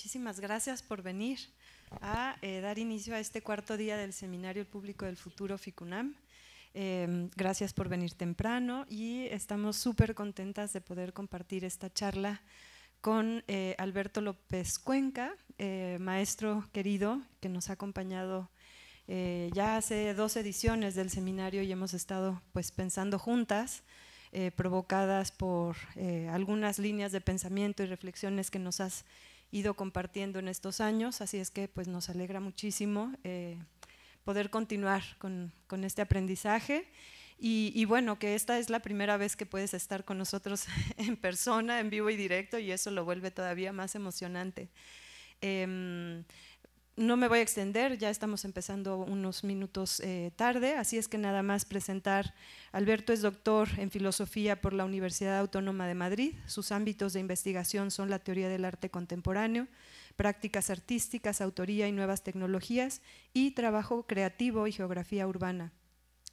muchísimas gracias por venir a dar inicio a este cuarto día del Seminario El Público del Futuro FICUNAM. Gracias por venir temprano y estamos súper contentas de poder compartir esta charla con Alberto López Cuenca, maestro querido que nos ha acompañado ya hace 2 ediciones del seminario y hemos estado pues pensando juntas, provocadas por algunas líneas de pensamiento y reflexiones que nos has ido compartiendo en estos años, así es que pues nos alegra muchísimo poder continuar con este aprendizaje y bueno, que esta es la primera vez que puedes estar con nosotros en persona, en vivo y directo, y eso lo vuelve todavía más emocionante. No me voy a extender, ya estamos empezando unos minutos tarde, así es que nada más presentar. Alberto es doctor en filosofía por la Universidad Autónoma de Madrid. Sus ámbitos de investigación son la teoría del arte contemporáneo, prácticas artísticas, autoría y nuevas tecnologías, y trabajo creativo y geografía urbana.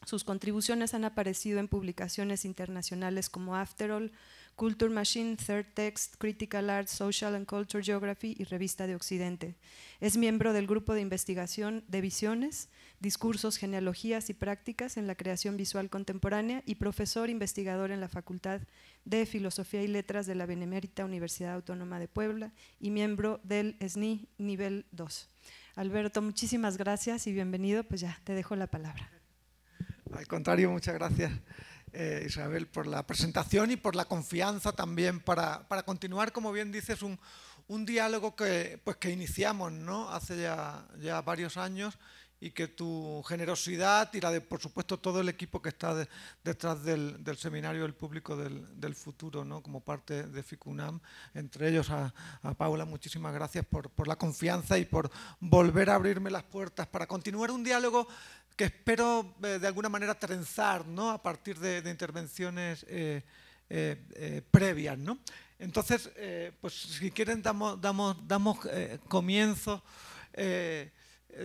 Sus contribuciones han aparecido en publicaciones internacionales como After All, Culture Machine, Third Text, Critical Art, Social and Culture Geography y Revista de Occidente. Es miembro del grupo de investigación de visiones, discursos, genealogías y prácticas en la creación visual contemporánea y profesor investigador en la Facultad de Filosofía y Letras de la Benemérita Universidad Autónoma de Puebla y miembro del SNI Nivel 2. Alberto, muchísimas gracias y bienvenido, pues ya te dejo la palabra. Al contrario, muchas gracias Isabel por la presentación y por la confianza también para continuar, como bien dices, un diálogo que iniciamos, ¿no? Hace ya varios años, y que tu generosidad y la de, por supuesto, todo el equipo que está detrás del Seminario del Público del Futuro, ¿no? Como parte de FICUNAM, entre ellos a Paula, muchísimas gracias por la confianza y por volver a abrirme las puertas para continuar un diálogo que espero de alguna manera trenzar, ¿no? A partir de intervenciones previas, ¿no? Entonces, pues si quieren damos comienzo,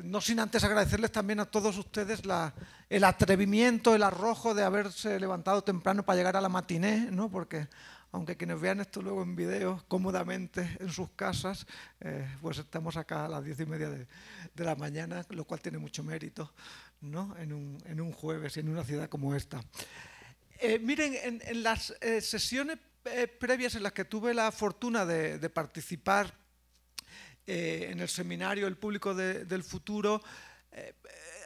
no sin antes agradecerles también a todos ustedes el atrevimiento, el arrojo de haberse levantado temprano para llegar a la matiné, ¿no? Porque aunque quienes vean esto luego en vídeo cómodamente en sus casas, pues estamos acá a las 10:30 de la mañana, lo cual tiene mucho mérito, ¿no? En un jueves y en una ciudad como esta. Miren, en las sesiones previas en las que tuve la fortuna de participar en el seminario El Público del Futuro,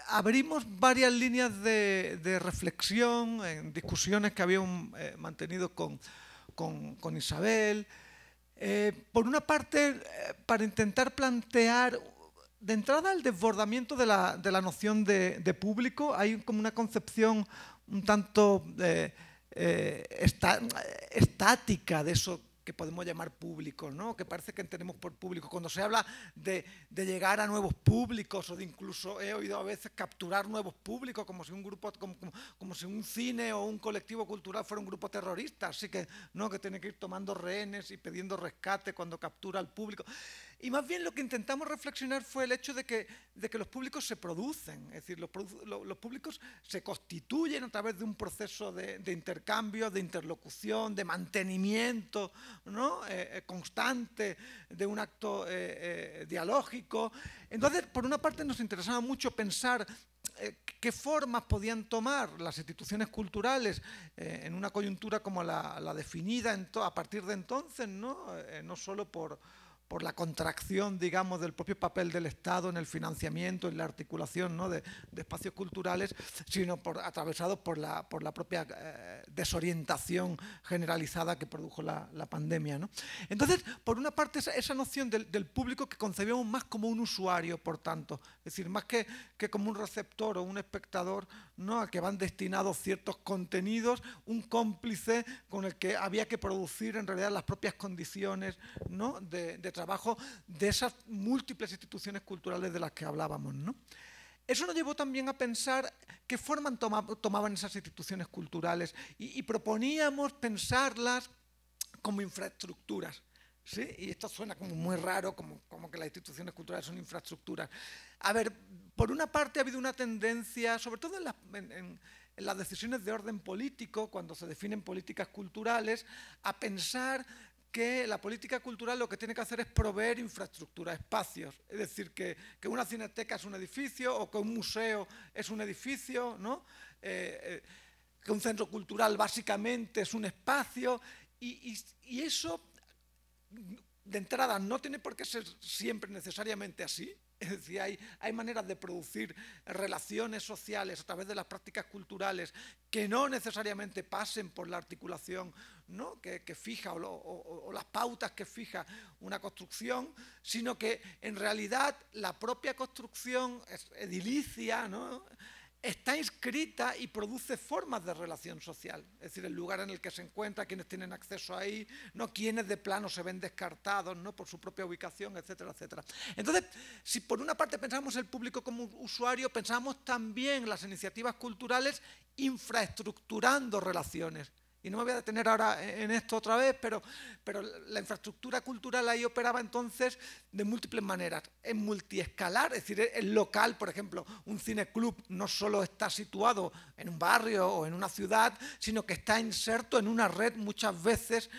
abrimos varias líneas de reflexión en discusiones que habíamos mantenido con Isabel. Por una parte, para intentar plantear de entrada el desbordamiento de la noción de público. Hay como una concepción un tanto estática de eso que podemos llamar público, ¿no? Que parece que entendemos por público. Cuando se habla de llegar a nuevos públicos, o de incluso he oído a veces capturar nuevos públicos, como si un grupo, como si un cine o un colectivo cultural fuera un grupo terrorista, así que no, que tiene que ir tomando rehenes y pidiendo rescate cuando captura al público. Y más bien lo que intentamos reflexionar fue el hecho de que los públicos se producen, es decir, los públicos se constituyen a través de un proceso de intercambio, de interlocución, de mantenimiento, ¿no? Constante, de un acto dialógico. Entonces, por una parte nos interesaba mucho pensar qué formas podían tomar las instituciones culturales en una coyuntura como la definida a partir de entonces, ¿no? No solo por la contracción, digamos, del propio papel del Estado en el financiamiento, en la articulación, ¿no? de espacios culturales, sino atravesados por la propia desorientación generalizada que produjo la pandemia, ¿no? Entonces, por una parte, esa noción del público que concebíamos más como un usuario, por tanto, es decir, más que como un receptor o un espectador, ¿no? Al que van destinados ciertos contenidos, un cómplice con el que había que producir en realidad las propias condiciones, ¿no? de trabajo de esas múltiples instituciones culturales de las que hablábamos, ¿no? Eso nos llevó también a pensar qué forma tomaban esas instituciones culturales y proponíamos pensarlas como infraestructuras. ¿Sí? Y esto suena como muy raro, como que las instituciones culturales son infraestructuras. A ver, por una parte ha habido una tendencia, sobre todo en las decisiones de orden político, cuando se definen políticas culturales, a pensar que la política cultural lo que tiene que hacer es proveer infraestructura, espacios. Es decir, que una cineteca es un edificio o que un museo es un edificio, ¿no? Que un centro cultural básicamente es un espacio y eso, de entrada, no tiene por qué ser siempre necesariamente así. Es decir, hay maneras de producir relaciones sociales a través de las prácticas culturales que no necesariamente pasen por la articulación, ¿no? que fija o las pautas que fija una construcción, sino que en realidad la propia construcción edilicia, ¿no? Está inscrita y produce formas de relación social, es decir, el lugar en el que se encuentra, quienes tienen acceso ahí, no quienes de plano se ven descartados, ¿no? Por su propia ubicación, etcétera, etcétera. Entonces, si por una parte pensamos el público como usuario, pensamos también las iniciativas culturales infraestructurando relaciones. Y no me voy a detener ahora en esto otra vez, pero la infraestructura cultural ahí operaba entonces de múltiples maneras. En multiescalar, es decir, el local, por ejemplo, un cineclub no solo está situado en un barrio o en una ciudad, sino que está inserto en una red muchas veces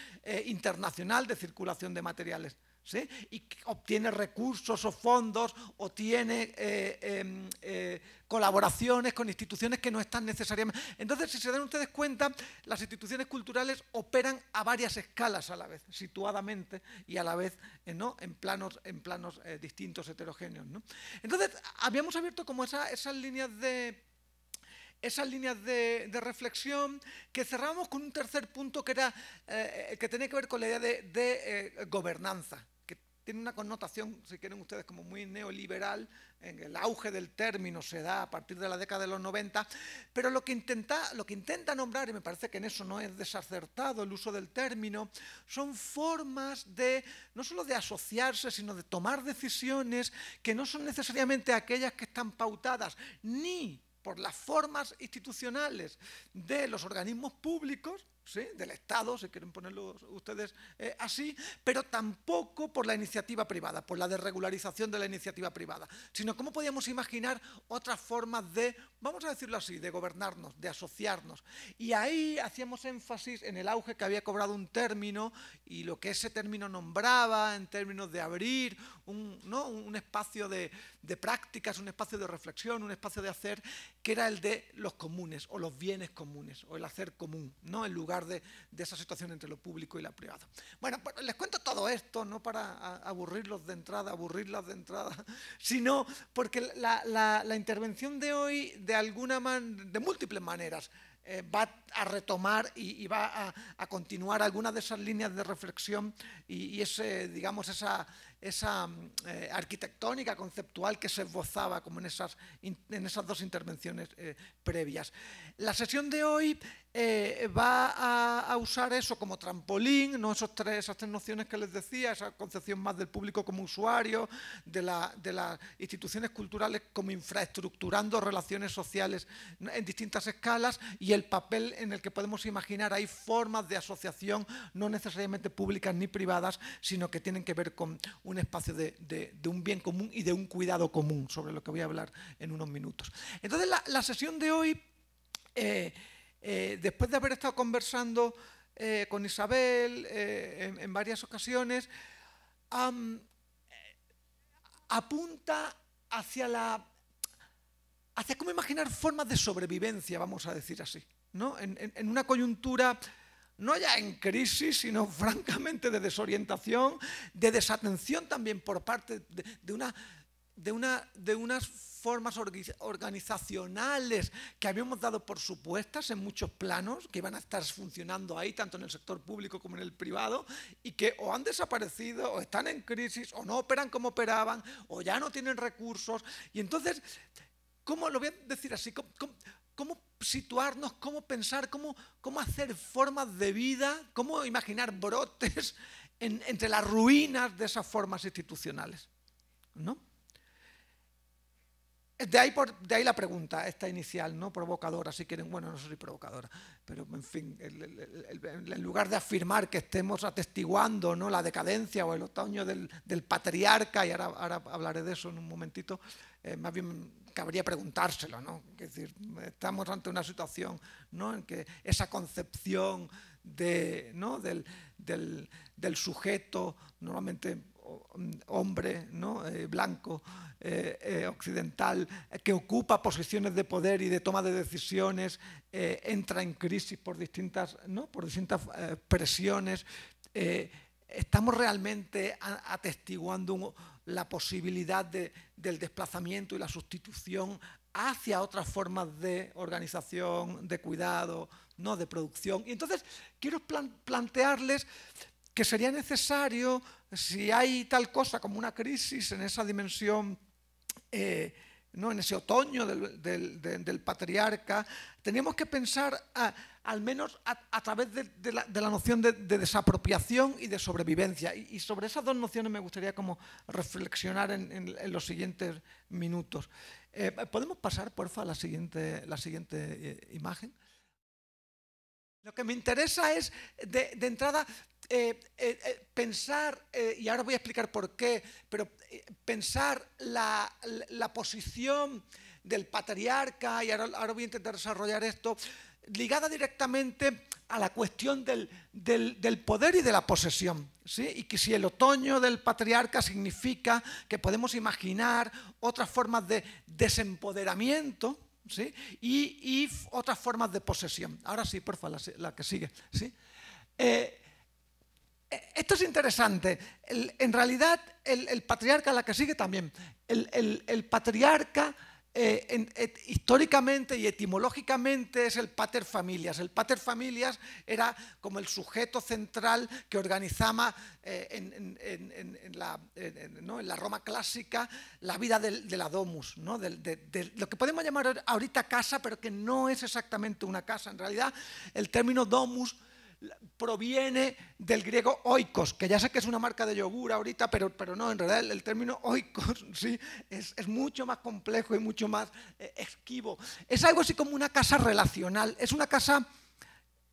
internacional de circulación de materiales. ¿Sí? Y obtiene recursos o fondos o tiene colaboraciones con instituciones que no están necesariamente... Entonces, si se dan ustedes cuenta, las instituciones culturales operan a varias escalas a la vez, situadamente y a la vez ¿no? en planos distintos, heterogéneos, ¿no? Entonces, habíamos abierto como esas líneas de reflexión que cerramos con un tercer punto que era que tenía que ver con la idea de gobernanza, que tiene una connotación, si quieren ustedes, como muy neoliberal. En el auge del término se da a partir de la década de los 90, pero lo que intenta nombrar, y me parece que en eso no es desacertado el uso del término, son formas no solo de asociarse, sino de tomar decisiones que no son necesariamente aquellas que están pautadas ni por las formas institucionales de los organismos públicos, ¿sí? Del Estado, si quieren ponerlo ustedes así, pero tampoco por la iniciativa privada, por la desregularización de la iniciativa privada, sino cómo podíamos imaginar otras formas de, vamos a decirlo así, de gobernarnos, de asociarnos. Y ahí hacíamos énfasis en el auge que había cobrado un término y lo que ese término nombraba en términos de abrir un espacio de prácticas, un espacio de reflexión, un espacio de hacer, que era el de los comunes o los bienes comunes o el hacer común, ¿no? En lugar de esa situación entre lo público y lo privado. Bueno, pues les cuento todo esto, no para aburrirlas de entrada, sino porque la intervención de hoy, de múltiples maneras, va a retomar y va a continuar algunas de esas líneas de reflexión y digamos, esa arquitectónica conceptual que se esbozaba como en esas dos intervenciones previas. La sesión de hoy va a usar eso como trampolín, ¿no? Esas tres nociones que les decía, esa concepción más del público como usuario, de las instituciones culturales como infraestructurando relaciones sociales en distintas escalas y el papel en el que podemos imaginar hay formas de asociación no necesariamente públicas ni privadas, sino que tienen que ver con un espacio de un bien común y de un cuidado común, sobre lo que voy a hablar en unos minutos. Entonces, la sesión de hoy, después de haber estado conversando con Isabel en varias ocasiones, apunta hacia cómo imaginar formas de sobrevivencia, vamos a decir así, ¿no? En una coyuntura no ya en crisis, sino francamente de desorientación, de desatención también por parte de unas formas organizacionales que habíamos dado por supuestas en muchos planos, que iban a estar funcionando ahí, tanto en el sector público como en el privado, y que o han desaparecido, o están en crisis, o no operan como operaban, o ya no tienen recursos. Y entonces, ¿cómo lo voy a decir así? ¿Cómo situarnos, cómo pensar, cómo hacer formas de vida, cómo imaginar brotes entre las ruinas de esas formas institucionales, ¿no? De ahí la pregunta, esta inicial, ¿no? Provocadora, si quieren. Bueno, no soy provocadora, pero en fin, en lugar de afirmar que estemos atestiguando, ¿no? La decadencia o el otoño del patriarca, y ahora hablaré de eso en un momentito, más bien cabría preguntárselo, ¿no? Es decir, estamos ante una situación, ¿no? En que esa concepción del sujeto, normalmente hombre, ¿no? Blanco, occidental, que ocupa posiciones de poder y de toma de decisiones, entra en crisis por distintas, ¿no? Por distintas presiones. Estamos realmente atestiguando la posibilidad del desplazamiento y la sustitución hacia otras formas de organización, de cuidado, ¿no? De producción. Y entonces quiero plantearles que sería necesario, si hay tal cosa como una crisis en esa dimensión, ¿no? En ese otoño del patriarca, teníamos que pensar al menos a través de la noción de desapropiación y de sobrevivencia. Y sobre esas dos nociones me gustaría como reflexionar en los siguientes minutos. ¿Podemos pasar, porfa, a la siguiente imagen? Lo que me interesa es, de entrada, pensar, y ahora voy a explicar por qué, pero pensar la posición del patriarca, y ahora voy a intentar desarrollar esto, ligada directamente a la cuestión del poder y de la posesión, ¿sí? Y que si el otoño del patriarca significa que podemos imaginar otras formas de desempoderamiento, ¿sí? Y otras formas de posesión. Ahora sí, porfa, la que sigue, ¿sí? Esto es interesante. En realidad, el patriarca, la que sigue también, el patriarca históricamente y etimológicamente es el pater familias. El pater familias era como el sujeto central que organizaba en la Roma clásica la vida de la domus, ¿no? de lo que podemos llamar ahorita casa, pero que no es exactamente una casa. En realidad, el término domus proviene del griego oikos, que ya sé que es una marca de yogur ahorita, pero no, en realidad el término oikos, ¿sí? es mucho más complejo y mucho más esquivo. Es algo así como una casa relacional, es una casa,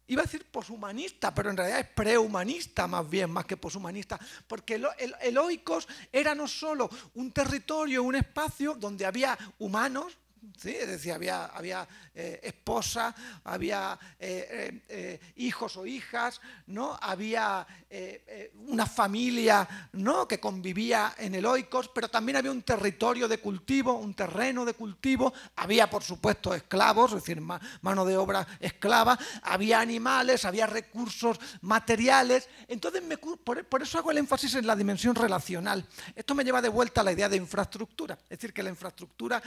iba a decir poshumanista, pero en realidad es prehumanista más bien, más que poshumanista, porque el oikos era no solo un territorio, un espacio donde había humanos, ¿sí? Es decir, había esposa, había hijos o hijas, ¿no? Había una familia, ¿no? Que convivía en el oikos, pero también había un territorio de cultivo, un terreno de cultivo, había por supuesto esclavos, es decir, mano de obra esclava, había animales, había recursos materiales. Entonces, por eso hago el énfasis en la dimensión relacional. Esto me lleva de vuelta a la idea de infraestructura, es decir, que la infraestructura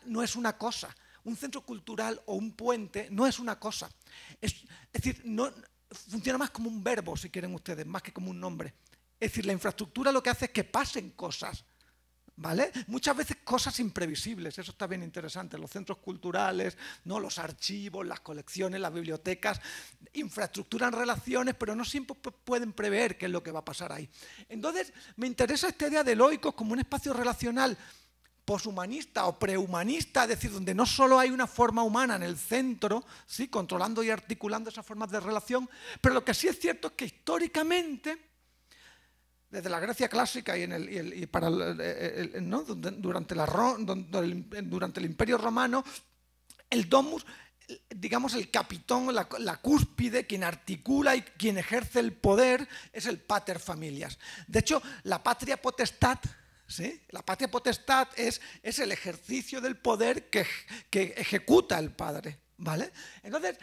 no es una cosa. Un centro cultural o un puente no es una cosa. Es decir, no, funciona más como un verbo, si quieren ustedes, más que como un nombre. Es decir, la infraestructura lo que hace es que pasen cosas, ¿vale? Muchas veces cosas imprevisibles, eso está bien interesante. Los centros culturales, ¿no? Los archivos, las colecciones, las bibliotecas, infraestructuran relaciones, pero no siempre pueden prever qué es lo que va a pasar ahí. Entonces, me interesa esta idea del oikos como un espacio relacional poshumanista o prehumanista, es decir, donde no solo hay una forma humana en el centro, ¿sí? Controlando y articulando esas formas de relación, pero lo que sí es cierto es que históricamente, desde la Grecia clásica ¿no? durante el Imperio Romano, el domus, digamos el capitón, la cúspide, quien articula y quien ejerce el poder, es el pater familias. De hecho, la patria potestad, ¿sí? La patria potestad es el ejercicio del poder que ejecuta el padre, ¿vale? Entonces,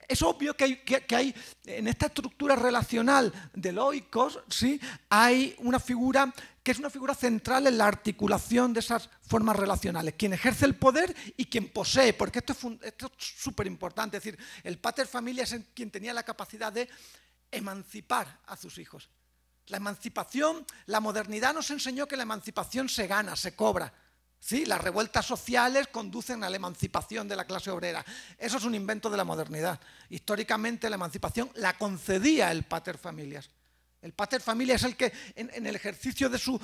es obvio que hay en esta estructura relacional del oikos, ¿sí? Hay una figura que es una figura central en la articulación de esas formas relacionales, quien ejerce el poder y quien posee, porque esto es súper importante, es decir, el pater familias es quien tenía la capacidad de emancipar a sus hijos. La emancipación, la modernidad nos enseñó que la emancipación se gana, se cobra. ¿Sí? Las revueltas sociales conducen a la emancipación de la clase obrera. Eso es un invento de la modernidad. Históricamente la emancipación la concedía el pater familias. El pater familias es el que en el ejercicio de su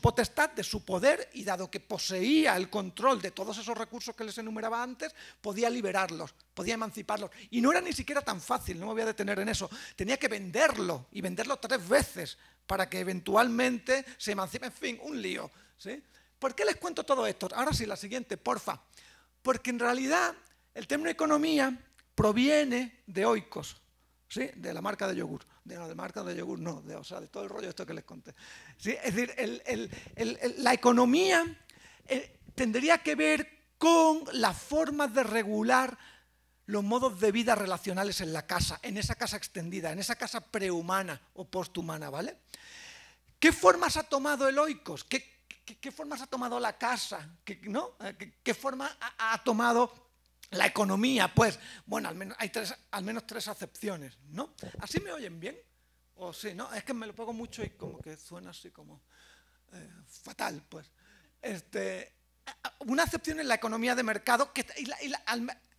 potestad, de su poder, y dado que poseía el control de todos esos recursos que les enumeraba antes, podía liberarlos, podía emanciparlos. Y no era ni siquiera tan fácil, no me voy a detener en eso. Tenía que venderlo, y venderlo 3 veces, para que eventualmente se emancipe. En fin, un lío, ¿sí? ¿Por qué les cuento todo esto? Ahora sí, la siguiente, porfa. Porque en realidad el término economía proviene de oikos, ¿sí? De la marca de yogur. de marca, de yogur, no, o sea, de todo el rollo esto que les conté. ¿Sí? Es decir, la economía tendría que ver con las formas de regular los modos de vida relacionales en la casa, en esa casa extendida, en esa casa prehumana o posthumana, ¿vale? ¿Qué formas ha tomado el oikos? ¿Qué formas ha tomado la casa? ¿Qué forma ha tomado la economía? Pues, bueno, hay al menos tres acepciones, ¿no? ¿Así me oyen bien? ¿O sí, no? Es que me lo pongo mucho y como que suena así como fatal, pues. Una acepción es la economía de mercado,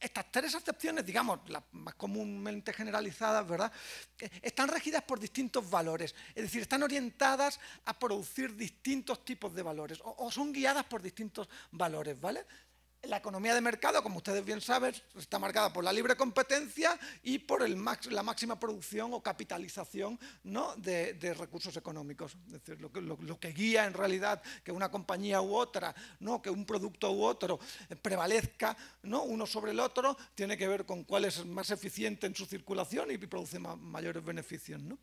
estas tres acepciones, digamos, las más comúnmente generalizadas, ¿verdad?, están regidas por distintos valores, es decir, están orientadas a producir distintos tipos de valores o son guiadas por distintos valores, ¿vale? La economía de mercado, como ustedes bien saben, está marcada por la libre competencia y por la máxima producción o capitalización, ¿no?, de recursos económicos. Es decir, lo que guía en realidad que una compañía u otra, ¿no?, que un producto u otro prevalezca, ¿no?, uno sobre el otro, tiene que ver con cuál es más eficiente en su circulación y produce mayores beneficios, ¿no?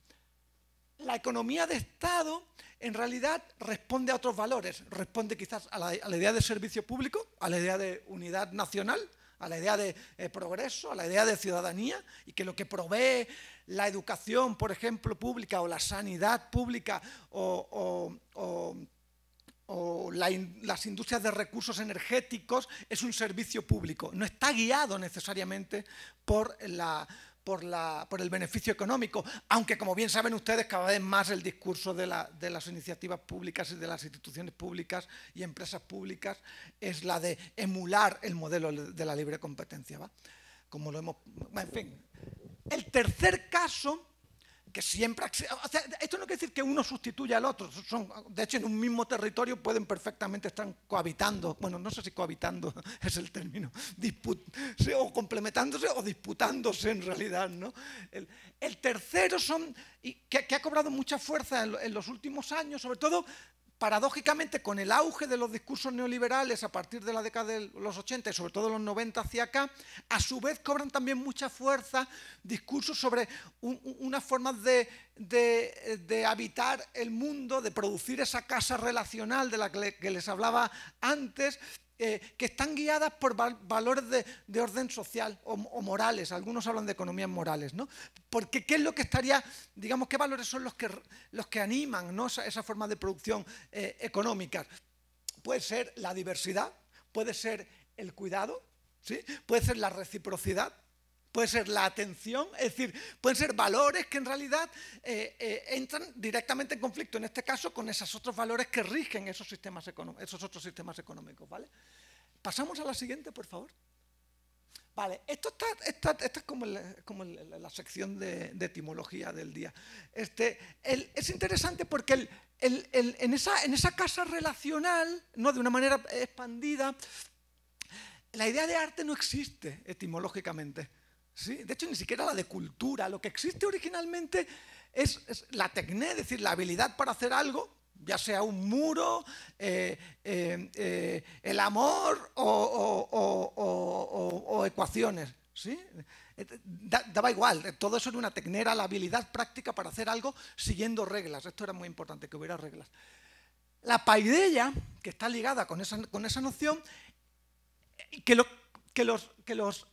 La economía de Estado en realidad responde a otros valores, responde quizás a la idea de servicio público, a la idea de unidad nacional, a la idea de progreso, a la idea de ciudadanía, y que lo que provee la educación, por ejemplo, pública, o la sanidad pública, o las industrias de recursos energéticos es un servicio público, no está guiado necesariamente por el beneficio económico, aunque, como bien saben ustedes, cada vez más el discurso de las iniciativas públicas y de las instituciones públicas y empresas públicas es la de emular el modelo de la libre competencia, ¿va? Como lo hemos... En fin, el tercer caso, que siempre... O sea, esto no quiere decir que uno sustituya al otro. De hecho, en un mismo territorio pueden perfectamente estar cohabitando. Bueno, no sé si cohabitando es el término. O complementándose o disputándose en realidad, ¿no? El tercero que ha cobrado mucha fuerza en los últimos años, sobre todo, paradójicamente, con el auge de los discursos neoliberales a partir de la década de los 80 y sobre todo los 90 hacia acá, a su vez cobran también mucha fuerza discursos sobre unas formas de habitar el mundo, de producir esa casa relacional de la que les hablaba antes, que están guiadas por valores de orden social o morales. Algunos hablan de economías morales, ¿no? Porque ¿qué es lo que estaría, digamos, qué valores son los que animan, ¿no?, esa forma de producción económica? Puede ser la diversidad, puede ser el cuidado, ¿sí?, puede ser la reciprocidad, puede ser la atención, es decir, pueden ser valores que en realidad entran directamente en conflicto, en este caso, con esos otros valores que rigen esos otros sistemas económicos, ¿vale? Pasamos a la siguiente, por favor. Vale, esto es como la sección de etimología del día. Es interesante porque en esa casa relacional, ¿no?, de una manera expandida, la idea de arte no existe etimológicamente. ¿Sí? De hecho, ni siquiera la de cultura. Lo que existe originalmente es la tecné, es decir, la habilidad para hacer algo, ya sea un muro, el amor o ecuaciones. ¿Sí? Daba igual, todo eso era una tecné, era la habilidad práctica para hacer algo siguiendo reglas. Esto era muy importante, que hubiera reglas. La paideia, que está ligada con esa noción, que los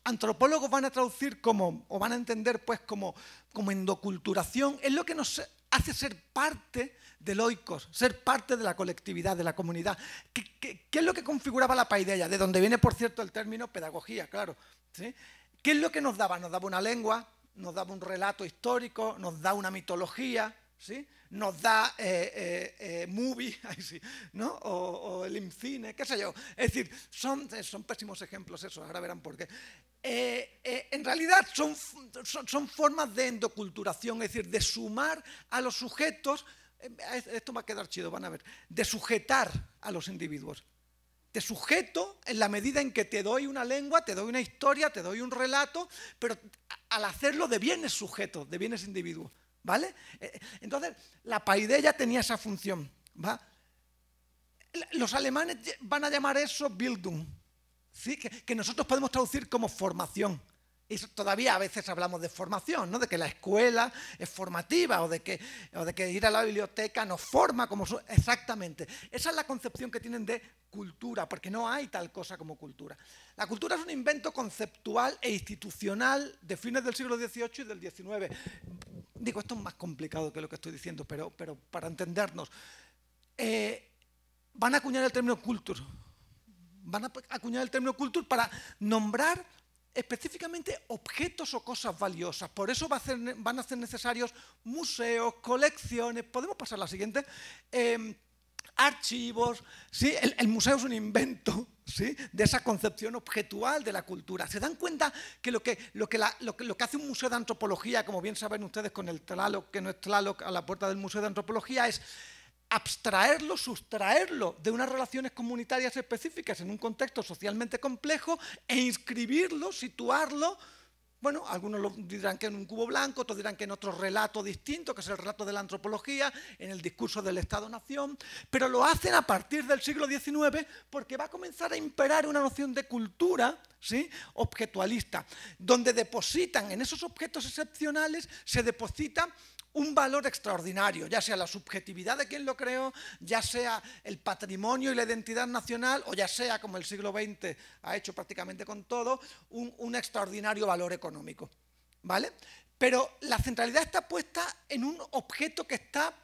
antropólogos van a traducir o van a entender pues como endoculturación, es lo que nos hace ser parte del oikos, ser parte de la colectividad, de la comunidad. ¿Qué es lo que configuraba la paideia? De donde viene, por cierto, el término pedagogía, claro. ¿Sí? ¿Qué es lo que nos daba? Nos daba una lengua, nos daba un relato histórico, nos da una mitología, ¿sí?, nos da movie, ¿no?, o el IMCINE, qué sé yo. Es decir, son pésimos ejemplos eso, ahora verán por qué. En realidad son formas de endoculturación, es decir, de sumar a los sujetos, esto va a quedar chido, van a ver, de sujetar a los individuos. Te sujeto en la medida en que te doy una lengua, te doy una historia, te doy un relato, pero al hacerlo devienes sujeto, devienes individuo. ¿Vale? Entonces, la paideia tenía esa función, ¿va? Los alemanes van a llamar eso Bildung, ¿sí?, que nosotros podemos traducir como formación. Y todavía a veces hablamos de formación, ¿no? De que la escuela es formativa o de que ir a la biblioteca nos forma como... Exactamente. Esa es la concepción que tienen de cultura, porque no hay tal cosa como cultura. La cultura es un invento conceptual e institucional de fines del siglo XVIII y del XIX. Digo, esto es más complicado que lo que estoy diciendo, pero para entendernos. Van a acuñar el término culture. Van a acuñar el término culture para nombrar específicamente objetos o cosas valiosas. Por eso van a ser necesarios museos, colecciones. Podemos pasar a la siguiente. Archivos. ¿Sí? El museo es un invento, ¿sí?, de esa concepción objetual de la cultura. ¿Se dan cuenta que lo que hace un museo de antropología, como bien saben ustedes con el Tlaloc, que no es Tlaloc, a la puerta del museo de antropología, es abstraerlo, sustraerlo de unas relaciones comunitarias específicas en un contexto socialmente complejo e inscribirlo, situarlo? Bueno, algunos dirán que en un cubo blanco, otros dirán que en otro relato distinto, que es el relato de la antropología, en el discurso del Estado-Nación, pero lo hacen a partir del siglo XIX porque va a comenzar a imperar una noción de cultura, ¿sí?, objetualista, donde depositan en esos objetos excepcionales, se deposita un valor extraordinario, ya sea la subjetividad de quien lo creó, ya sea el patrimonio y la identidad nacional, o ya sea, como el siglo XX ha hecho prácticamente con todo, un extraordinario valor económico, ¿vale? Pero la centralidad está puesta en un objeto que está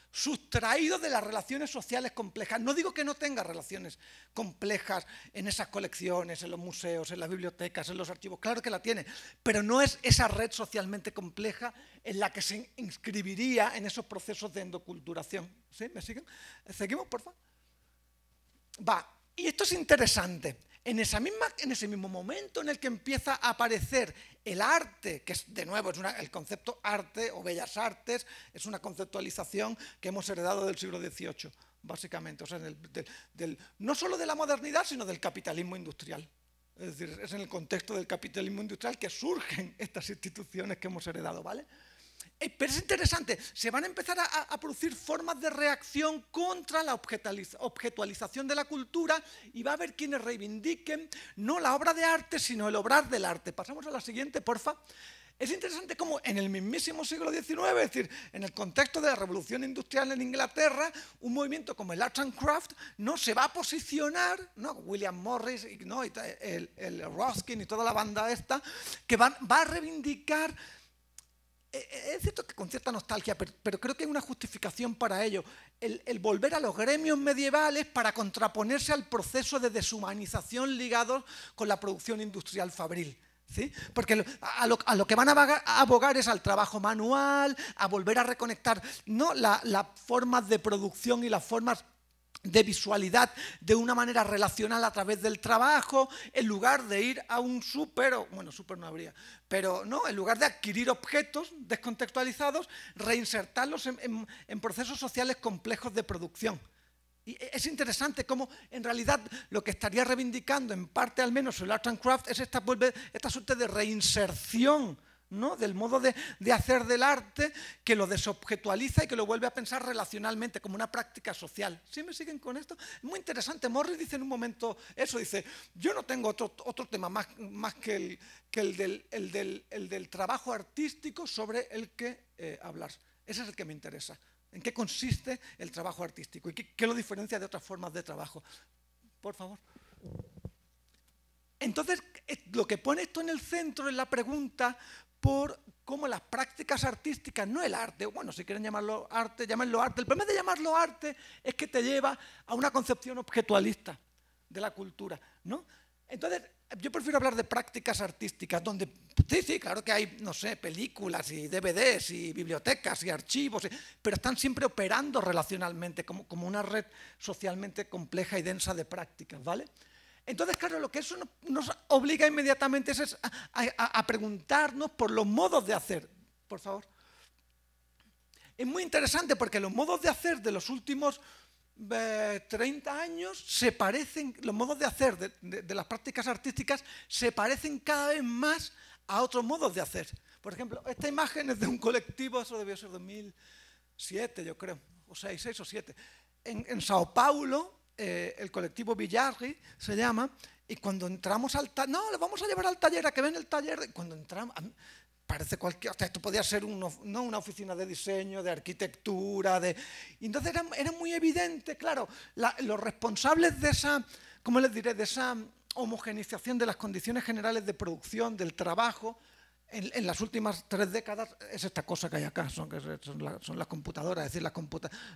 sustraído de las relaciones sociales complejas. No digo que no tenga relaciones complejas en esas colecciones, en los museos, en las bibliotecas, en los archivos. Claro que la tiene, pero no es esa red socialmente compleja en la que se inscribiría en esos procesos de endoculturación. ¿Sí? ¿Me siguen? ¿Seguimos, por favor? Va. Y esto es interesante. En ese mismo momento en el que empieza a aparecer el arte, que es, de nuevo, el concepto arte o bellas artes, es una conceptualización que hemos heredado del siglo XVIII, básicamente, o sea, no solo de la modernidad, sino del capitalismo industrial. Es decir, es en el contexto del capitalismo industrial que surgen estas instituciones que hemos heredado, ¿vale? Pero es interesante, se van a empezar a producir formas de reacción contra la objetualización de la cultura y va a haber quienes reivindiquen no la obra de arte, sino el obrar del arte. Pasamos a la siguiente, porfa. Es interesante cómo en el mismísimo siglo XIX, es decir, en el contexto de la revolución industrial en Inglaterra, un movimiento como el Arts and Crafts no se va a posicionar, ¿no?, William Morris, ¿no?, el Ruskin y toda la banda esta, que va a reivindicar. Es cierto que con cierta nostalgia, pero creo que hay una justificación para ello. El volver a los gremios medievales para contraponerse al proceso de deshumanización ligado con la producción industrial fabril. ¿Sí? Porque a lo que van a abogar es al trabajo manual, a volver a reconectar, ¿no?, las formas de producción y las formas de visualidad de una manera relacional a través del trabajo, en lugar de ir a un súper, bueno, súper no habría, pero no, en lugar de adquirir objetos descontextualizados, reinsertarlos en procesos sociales complejos de producción. Y es interesante cómo en realidad lo que estaría reivindicando, en parte al menos el Art and Craft, es esta suerte de reinserción, ¿no?, del modo de hacer del arte que lo desobjetualiza y que lo vuelve a pensar relacionalmente como una práctica social. ¿Sí me siguen con esto? Es muy interesante. Morris dice en un momento eso, dice, yo no tengo otro tema más que el del trabajo artístico sobre el que hablar. Ese es el que me interesa. ¿En qué consiste el trabajo artístico? ¿Y qué lo diferencia de otras formas de trabajo? Por favor. Entonces, lo que pone esto en el centro es la pregunta por cómo las prácticas artísticas, no el arte, bueno, si quieren llamarlo arte, llámenlo arte. El problema de llamarlo arte es que te lleva a una concepción objetualista de la cultura, ¿no? Entonces, yo prefiero hablar de prácticas artísticas, donde, sí, claro que hay, no sé, películas y DVDs y bibliotecas y archivos, pero están siempre operando relacionalmente, como una red socialmente compleja y densa de prácticas, ¿vale? Entonces, claro, lo que eso nos obliga inmediatamente es a preguntarnos por los modos de hacer. Por favor. Es muy interesante porque los modos de hacer de los últimos 30 años se parecen, los modos de hacer de las prácticas artísticas se parecen cada vez más a otros modos de hacer. Por ejemplo, esta imagen es de un colectivo, eso debió ser 2007, yo creo, o 6 o 7, en Sao Paulo. El colectivo Villarri se llama, Y cuando entramos al taller, no, le vamos a llevar al taller, a que ven el taller. Y cuando entramos, parece cualquier, o sea, esto podía ser ¿no? una oficina de diseño, de arquitectura, y entonces era muy evidente, claro, los responsables de esa, ¿cómo les diré?, de esa homogeneización de las condiciones generales de producción, del trabajo, en las últimas 3 décadas es esta cosa que hay acá, son las computadoras, es decir,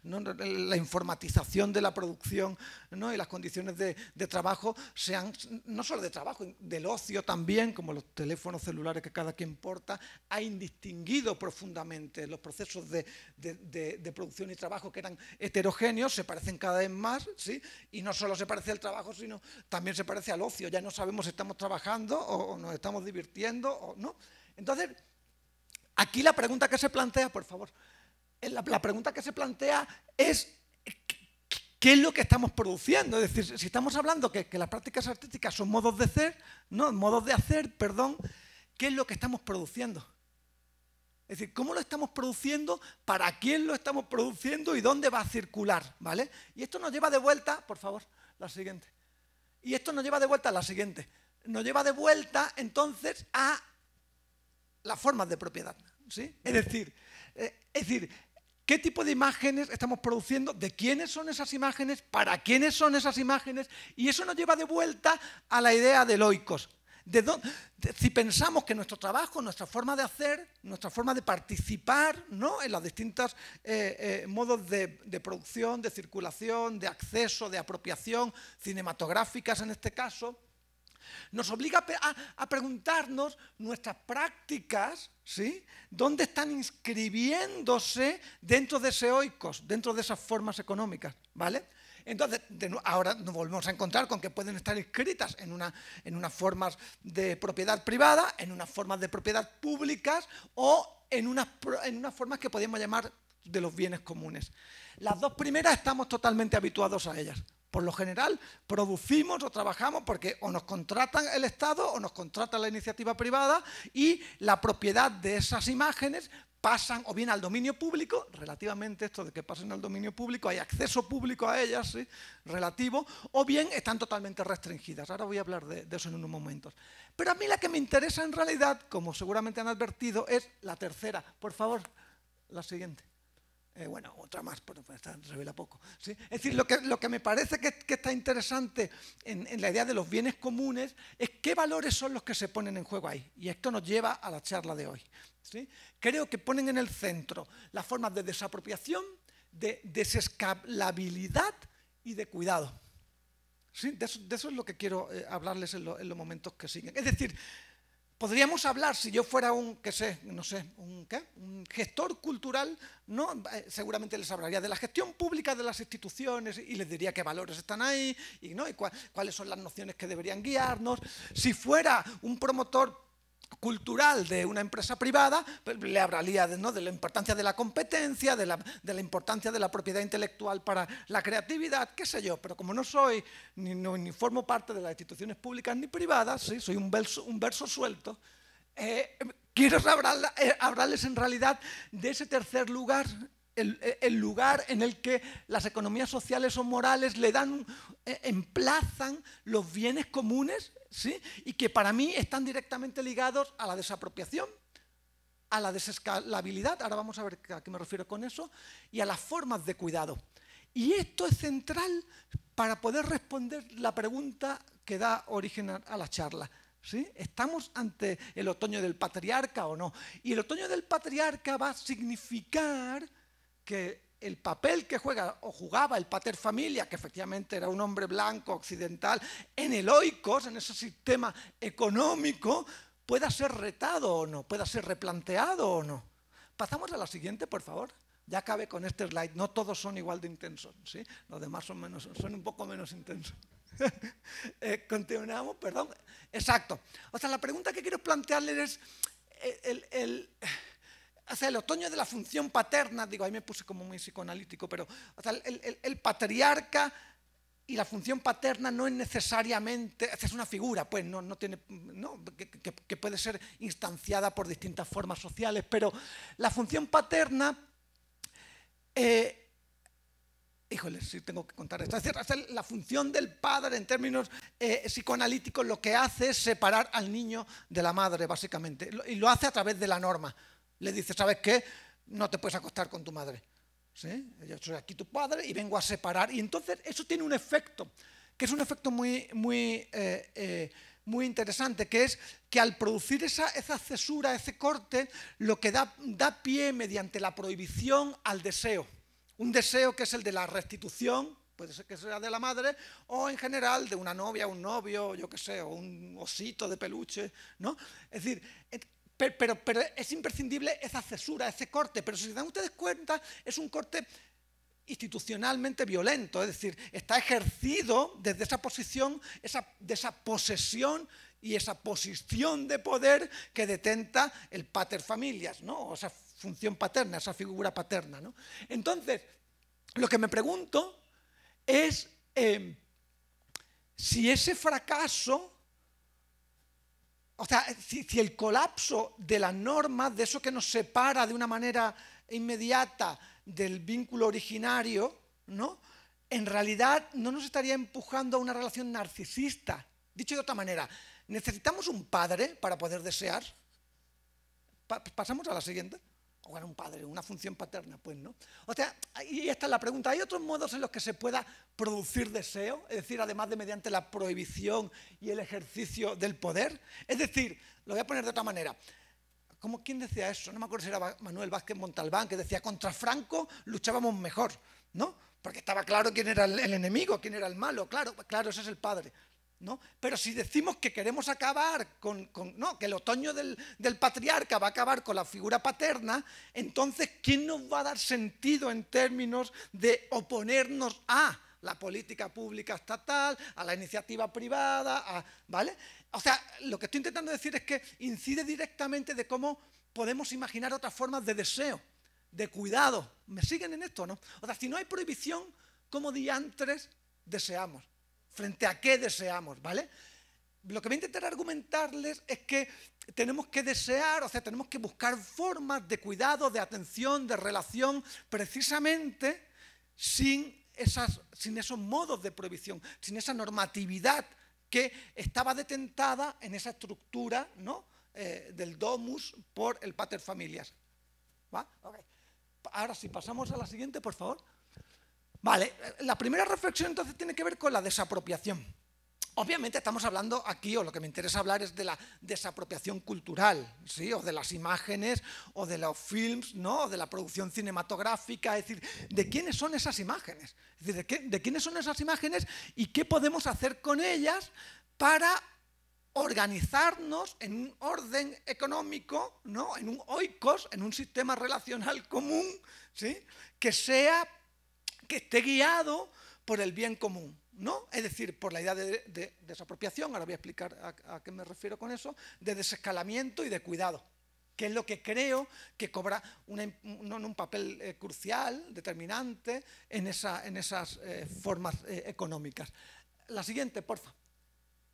¿no? La informatización de la producción, ¿no? Y las condiciones de trabajo, no solo de trabajo, del ocio también, como los teléfonos celulares que cada quien porta, ha indistinguido profundamente los procesos de producción y trabajo que eran heterogéneos, se parecen cada vez más, ¿sí? Y no solo se parece al trabajo, sino también se parece al ocio, ya no sabemos si estamos trabajando o nos estamos divirtiendo o no. Entonces, aquí la pregunta que se plantea, por favor, la pregunta que se plantea es ¿qué es lo que estamos produciendo? Es decir, si estamos hablando que las prácticas artísticas son modos de hacer, ¿qué es lo que estamos produciendo? Es decir, ¿cómo lo estamos produciendo? ¿Para quién lo estamos produciendo? ¿Y dónde va a circular? ¿Vale? Y esto nos lleva de vuelta, por favor, la siguiente. Y esto nos lleva de vuelta a la siguiente. Nos lleva de vuelta, entonces, a las formas de propiedad, ¿sí? Es decir, ¿qué tipo de imágenes estamos produciendo? ¿De quiénes son esas imágenes? ¿Para quiénes son esas imágenes? Y eso nos lleva de vuelta a la idea del oikos. Si pensamos que nuestro trabajo, nuestra forma de hacer, nuestra forma de participar, ¿no? En los distintos modos de producción, de circulación, de acceso, de apropiación, cinematográficas en este caso, nos obliga a preguntarnos nuestras prácticas, ¿sí? ¿Dónde están inscribiéndose dentro de ese oikos, dentro de esas formas económicas? ¿Vale? Entonces, ahora nos volvemos a encontrar con que pueden estar inscritas en unas formas de propiedad privada, en unas formas de propiedad públicas o en unas formas que podemos llamar de los bienes comunes. Las dos primeras estamos totalmente habituados a ellas. Por lo general, producimos o trabajamos porque o nos contratan el Estado o nos contrata la iniciativa privada y la propiedad de esas imágenes pasan o bien al dominio público, relativamente esto de que pasen al dominio público, hay acceso público a ellas, ¿sí? Relativo, o bien están totalmente restringidas. Ahora voy a hablar de eso en unos momentos. Pero a mí la que me interesa en realidad, como seguramente han advertido, es la tercera. Por favor, la siguiente. Bueno, otra más, pero esta revela poco, ¿sí? Es decir, lo que me parece que está interesante en la idea de los bienes comunes es qué valores son los que se ponen en juego ahí. Y esto nos lleva a la charla de hoy, ¿sí? Creo que ponen en el centro las formas de desapropiación, de desescalabilidad y de cuidado. ¿Sí? De eso es lo que quiero hablarles en los momentos que siguen. Es decir, podríamos hablar, si yo fuera un gestor cultural, ¿no? Seguramente les hablaría de la gestión pública de las instituciones y les diría qué valores están ahí ¿no? y cuáles son las nociones que deberían guiarnos. Si fuera un promotor cultural de una empresa privada, pues le hablaría ¿no? de la importancia de la competencia, de la importancia de la propiedad intelectual para la creatividad, qué sé yo, pero como no soy, ni formo parte de las instituciones públicas ni privadas, ¿sí? Soy un verso suelto, quiero hablarles en realidad de ese tercer lugar, el lugar en el que las economías sociales o morales emplazan los bienes comunes, ¿sí? Y que para mí están directamente ligados a la desapropiación, a la desescalabilidad, ahora vamos a ver a qué me refiero con eso, y a las formas de cuidado. Y esto es central para poder responder la pregunta que da origen a la charla. ¿Sí? ¿Estamos ante el otoño del patriarca o no? Y el otoño del patriarca va a significar que el papel que juega o jugaba el pater familia, que efectivamente era un hombre blanco occidental, en el oikos, en ese sistema económico, pueda ser retado o no, pueda ser replanteado o no. Pasamos a la siguiente, por favor. Ya acabé con este slide. No todos son igual de intensos, ¿sí? Los demás son un poco menos intensos. Continuamos, perdón. Exacto. O sea, la pregunta que quiero plantearles es el otoño de la función paterna, digo, ahí me puse como muy psicoanalítico, pero o sea, el patriarca y la función paterna no es necesariamente, es una figura, pues no tiene, ¿no? que puede ser instanciada por distintas formas sociales, pero la función paterna híjole, sí tengo que contar esto. Es decir, la función del padre en términos psicoanalíticos lo que hace es separar al niño de la madre, básicamente. Y lo hace a través de la norma. Le dice, ¿sabes qué? No te puedes acostar con tu madre. ¿Sí? Yo soy aquí tu padre y vengo a separar. Y entonces eso tiene un efecto, que es un efecto muy interesante, que es que al producir esa cesura, ese corte, lo que da pie mediante la prohibición al deseo. Un deseo que es el de la restitución, puede ser que sea de la madre, o en general de una novia, un novio, yo qué sé, o un osito de peluche, ¿no? Es decir, pero es imprescindible esa cesura, ese corte, pero si se dan ustedes cuenta, es un corte institucionalmente violento, es decir, está ejercido desde esa posición, de esa posesión y esa posición de poder que detenta el pater familias, ¿no? O esa función paterna, esa figura paterna, ¿no? Entonces, lo que me pregunto es si ese fracaso, o sea, si el colapso de las normas, de eso que nos separa de una manera inmediata del vínculo originario, ¿no?, en realidad no nos estaría empujando a una relación narcisista. Dicho de otra manera, ¿necesitamos un padre para poder desear? ¿Pasamos a la siguiente? Bueno, un padre, una función paterna, pues no. O sea, y esta es la pregunta. ¿Hay otros modos en los que se pueda producir deseo? Es decir, además de mediante la prohibición y el ejercicio del poder. Es decir, lo voy a poner de otra manera. ¿Quién decía eso? No me acuerdo si era Manuel Vázquez Montalbán, que decía, contra Franco luchábamos mejor, ¿no? Porque estaba claro quién era el enemigo, quién era el malo. Claro, ese es el padre, ¿no? Pero si decimos que queremos acabar no, que el otoño del patriarca va a acabar con la figura paterna, entonces, ¿quién nos va a dar sentido en términos de oponernos a la política pública estatal, a la iniciativa privada, ¿vale? O sea, lo que estoy intentando decir es que incide directamente de cómo podemos imaginar otras formas de deseo, de cuidado. ¿Me siguen en esto o no? O sea, si no hay prohibición, ¿cómo diantres deseamos? ¿Frente a qué deseamos? ¿Vale? Lo que voy a intentar argumentarles es que tenemos que desear, o sea, tenemos que buscar formas de cuidado, de atención, de relación, precisamente sin esos modos de prohibición, sin esa normatividad que estaba detentada en esa estructura, ¿no?, del domus por el pater familias. ¿Va? Okay. Ahora sí, pasamos a la siguiente, por favor. Vale, la primera reflexión entonces tiene que ver con la desapropiación. Obviamente estamos hablando aquí, o lo que me interesa hablar es de la desapropiación cultural, ¿sí?, o de las imágenes, o de los films, ¿no?, o de la producción cinematográfica, es decir, ¿de quiénes son esas imágenes? Es decir, ¿de quiénes son esas imágenes y qué podemos hacer con ellas para organizarnos en un orden económico, ¿no?, en un oikos, en un sistema relacional común, ¿sí?, que esté guiado por el bien común, ¿no? Es decir, por la idea de desapropiación, ahora voy a explicar a qué me refiero con eso, de desescalamiento y de cuidado, que es lo que creo que cobra un papel crucial, determinante, en esas formas económicas. La siguiente, por favor.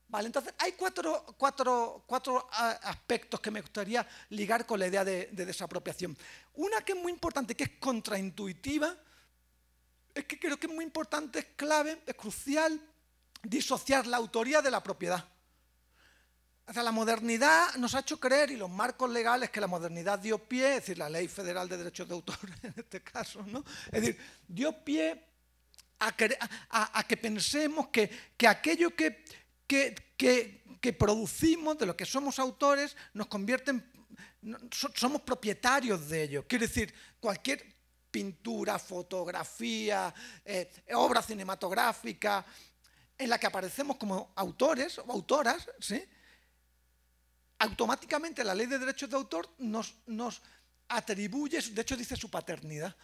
Vale, entonces hay cuatro aspectos que me gustaría ligar con la idea de desapropiación. Una que es muy importante, que es contraintuitiva, es que creo que es muy importante, es clave, es crucial disociar la autoría de la propiedad. O sea, la modernidad nos ha hecho creer, y los marcos legales que la modernidad dio pie, es decir, la Ley Federal de Derechos de Autor en este caso, ¿no?, es decir, dio pie a que pensemos que aquello que producimos, de lo que somos autores, nos convierte somos propietarios de ello. Quiero decir, cualquier pintura, fotografía, obra cinematográfica en la que aparecemos como autores o autoras, ¿sí?, automáticamente la Ley de Derechos de Autor nos atribuye, de hecho dice su paternidad,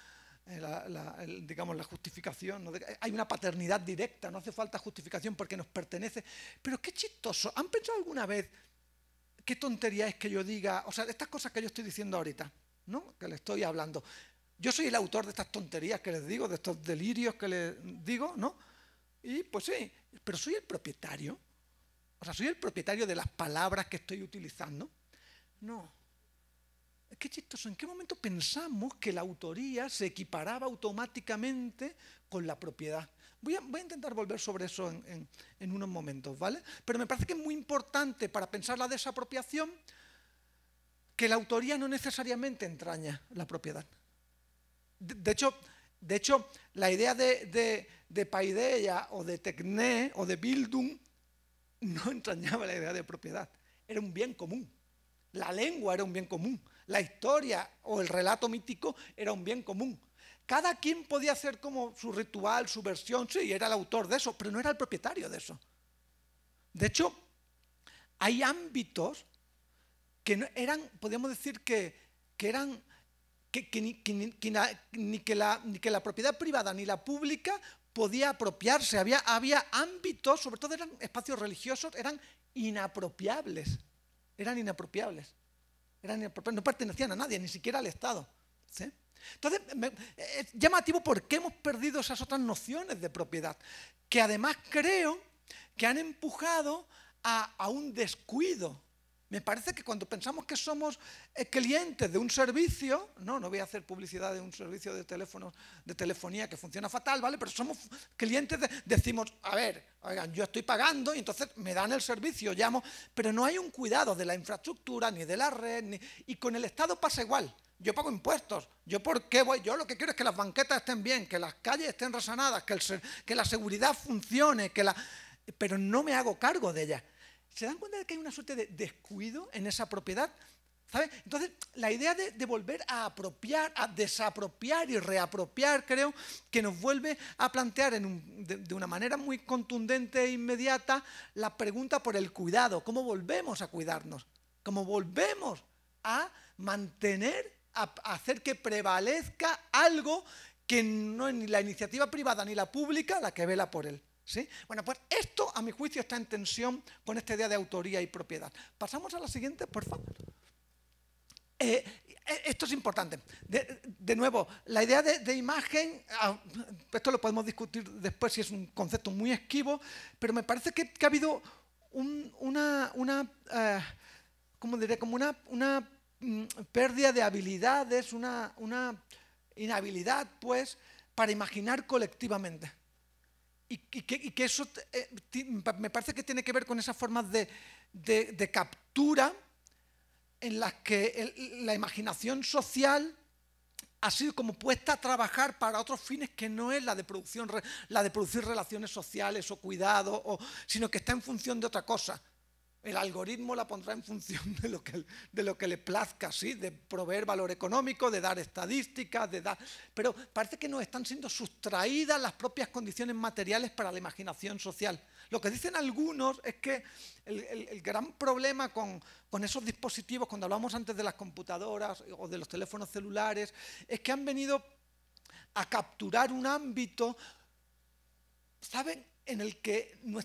digamos la justificación, ¿no?, hay una paternidad directa, no hace falta justificación porque nos pertenece. Pero qué chistoso, ¿han pensado alguna vez qué tontería es que yo diga, o sea, estas cosas que yo estoy diciendo ahorita, ¿no?, que le estoy hablando? Yo soy el autor de estas tonterías que les digo, de estos delirios que les digo, ¿no? Y pues sí, pero soy el propietario. O sea, soy el propietario de las palabras que estoy utilizando. No. qué chistoso, ¿en qué momento pensamos que la autoría se equiparaba automáticamente con la propiedad? Voy a intentar volver sobre eso en unos momentos, ¿vale? Pero me parece que es muy importante para pensar la desapropiación que la autoría no necesariamente entraña la propiedad. De hecho, la idea de paideia o de tecné o de Bildung no entrañaba la idea de propiedad. Era un bien común. La lengua era un bien común. La historia o el relato mítico era un bien común. Cada quien podía hacer como su ritual, su versión, sí, era el autor de eso, pero no era el propietario de eso. De hecho, hay ámbitos que no eran, podríamos decir que eran, ni que la propiedad privada ni la pública podía apropiarse. Había ámbitos, sobre todo eran espacios religiosos, eran inapropiables. No pertenecían a nadie, ni siquiera al Estado. ¿Sí? Entonces, es llamativo porque hemos perdido esas otras nociones de propiedad, que además creo que han empujado a un descuido. Me parece que cuando pensamos que somos clientes de un servicio, no voy a hacer publicidad de un servicio de telefonía que funciona fatal, ¿vale? Pero somos clientes, decimos, a ver, oigan, yo estoy pagando y entonces me dan el servicio, llamo, pero no hay un cuidado de la infraestructura, ni de la red, y con el Estado pasa igual. Yo pago impuestos, ¿por qué voy? Yo lo que quiero es que las banquetas estén bien, que las calles estén resanadas, que la seguridad funcione, pero no me hago cargo de ellas. ¿Se dan cuenta de que hay una suerte de descuido en esa propiedad? ¿Sabe? Entonces, la idea de volver a apropiar, a desapropiar y reapropiar, creo que nos vuelve a plantear de una manera muy contundente e inmediata la pregunta por el cuidado. ¿Cómo volvemos a cuidarnos? ¿Cómo volvemos a mantener, a hacer que prevalezca algo que no es ni la iniciativa privada ni la pública la que vela por él? ¿Sí? Bueno, pues esto, a mi juicio, está en tensión con esta idea de autoría y propiedad. Pasamos a la siguiente, por favor. Esto es importante. De nuevo, la idea de imagen, esto lo podemos discutir después si es un concepto muy esquivo, pero me parece que ha habido ¿cómo diré? Como una pérdida de habilidades, una inhabilidad, pues, para imaginar colectivamente. Y que eso me parece que tiene que ver con esas formas de captura en las que la imaginación social ha sido como puesta a trabajar para otros fines que no es la de producir relaciones sociales o cuidado, sino que está en función de otra cosa. El algoritmo la pondrá en función de lo que le plazca, ¿sí? De proveer valor económico, de dar estadísticas, pero parece que nos están siendo sustraídas las propias condiciones materiales para la imaginación social. Lo que dicen algunos es que el gran problema con esos dispositivos, cuando hablamos antes de las computadoras o de los teléfonos celulares, es que han venido a capturar un ámbito, ¿saben?, en el que no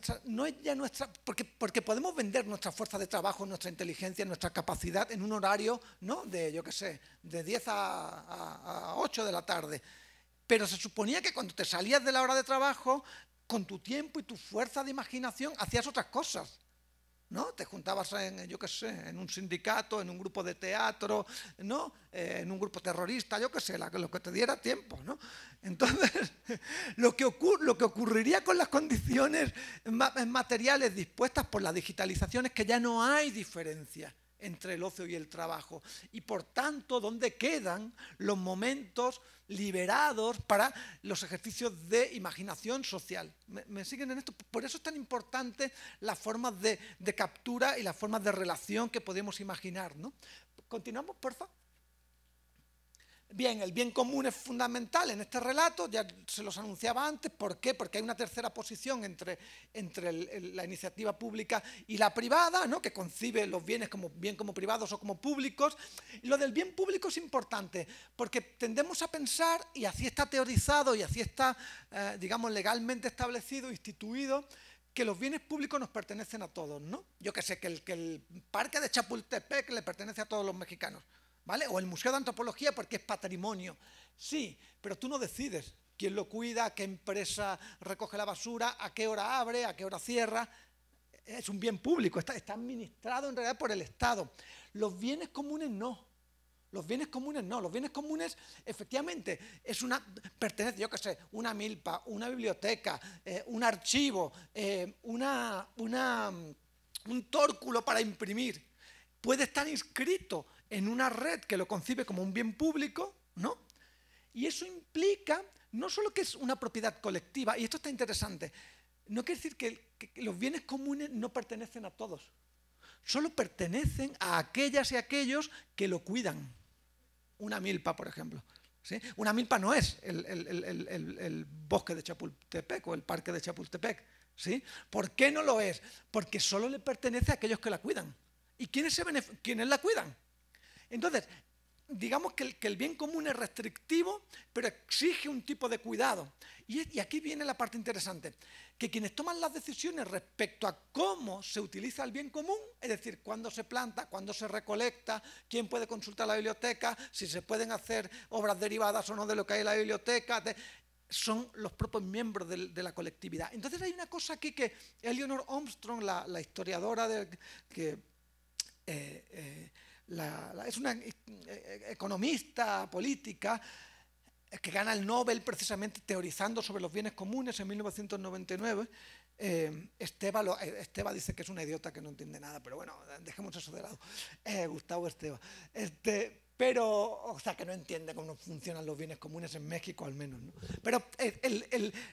es ya nuestra, porque podemos vender nuestra fuerza de trabajo, nuestra inteligencia, nuestra capacidad en un horario, ¿no?, de, yo qué sé, de 10 a 8 de la tarde. Pero se suponía que cuando te salías de la hora de trabajo, con tu tiempo y tu fuerza de imaginación, hacías otras cosas, ¿no? Te juntabas yo qué sé, en un sindicato, en un grupo de teatro, ¿no? En un grupo terrorista, yo qué sé, lo que te diera tiempo, ¿no? Entonces, lo que ocurriría con las condiciones materiales dispuestas por la digitalización es que ya no hay diferencia entre el ocio y el trabajo. Y por tanto, ¿dónde quedan los momentos liberados para los ejercicios de imaginación social? ¿Me siguen en esto? Por eso es tan importante las formas de captura y las formas de relación que podemos imaginar, ¿no? Continuamos, por favor. Bien, el bien común es fundamental en este relato, ya se los anunciaba antes. ¿Por qué? Porque hay una tercera posición entre la iniciativa pública y la privada, ¿no?, que concibe los bienes como bien como privados o como públicos. Y lo del bien público es importante, porque tendemos a pensar, y así está teorizado y así está, digamos, legalmente establecido, instituido, que los bienes públicos nos pertenecen a todos, ¿no? Yo que sé, que el parque de Chapultepec le pertenece a todos los mexicanos, ¿vale? O el Museo de Antropología porque es patrimonio. Sí, pero tú no decides quién lo cuida, qué empresa recoge la basura, a qué hora abre, a qué hora cierra. Es un bien público, está administrado en realidad por el Estado. Los bienes comunes no. Los bienes comunes no, los bienes comunes efectivamente pertenece, yo qué sé, una milpa, una biblioteca, un archivo, un tórculo para imprimir. Puede estar inscrito en una red que lo concibe como un bien público, ¿no? Y eso implica no solo que es una propiedad colectiva, y esto está interesante, no quiere decir que los bienes comunes no pertenecen a todos, solo pertenecen a aquellas y aquellos que lo cuidan. Una milpa, por ejemplo. ¿Sí? Una milpa no es el bosque de Chapultepec o el parque de Chapultepec. ¿Sí? ¿Por qué no lo es? Porque solo le pertenece a aquellos que la cuidan. ¿Y quiénes la cuidan? Entonces, digamos que el bien común es restrictivo, pero exige un tipo de cuidado. Y aquí viene la parte interesante, que quienes toman las decisiones respecto a cómo se utiliza el bien común, es decir, cuándo se planta, cuándo se recolecta, quién puede consultar la biblioteca, si se pueden hacer obras derivadas o no de lo que hay en la biblioteca, son los propios miembros de la colectividad. Entonces hay una cosa aquí que Eleanor Armstrong, la historiadora es una economista política que gana el Nobel precisamente teorizando sobre los bienes comunes en 1999. Esteba dice que es una idiota que no entiende nada, pero bueno, dejemos eso de lado. Gustavo Esteba. O sea, que no entiende cómo funcionan los bienes comunes en México, al menos, ¿no? Pero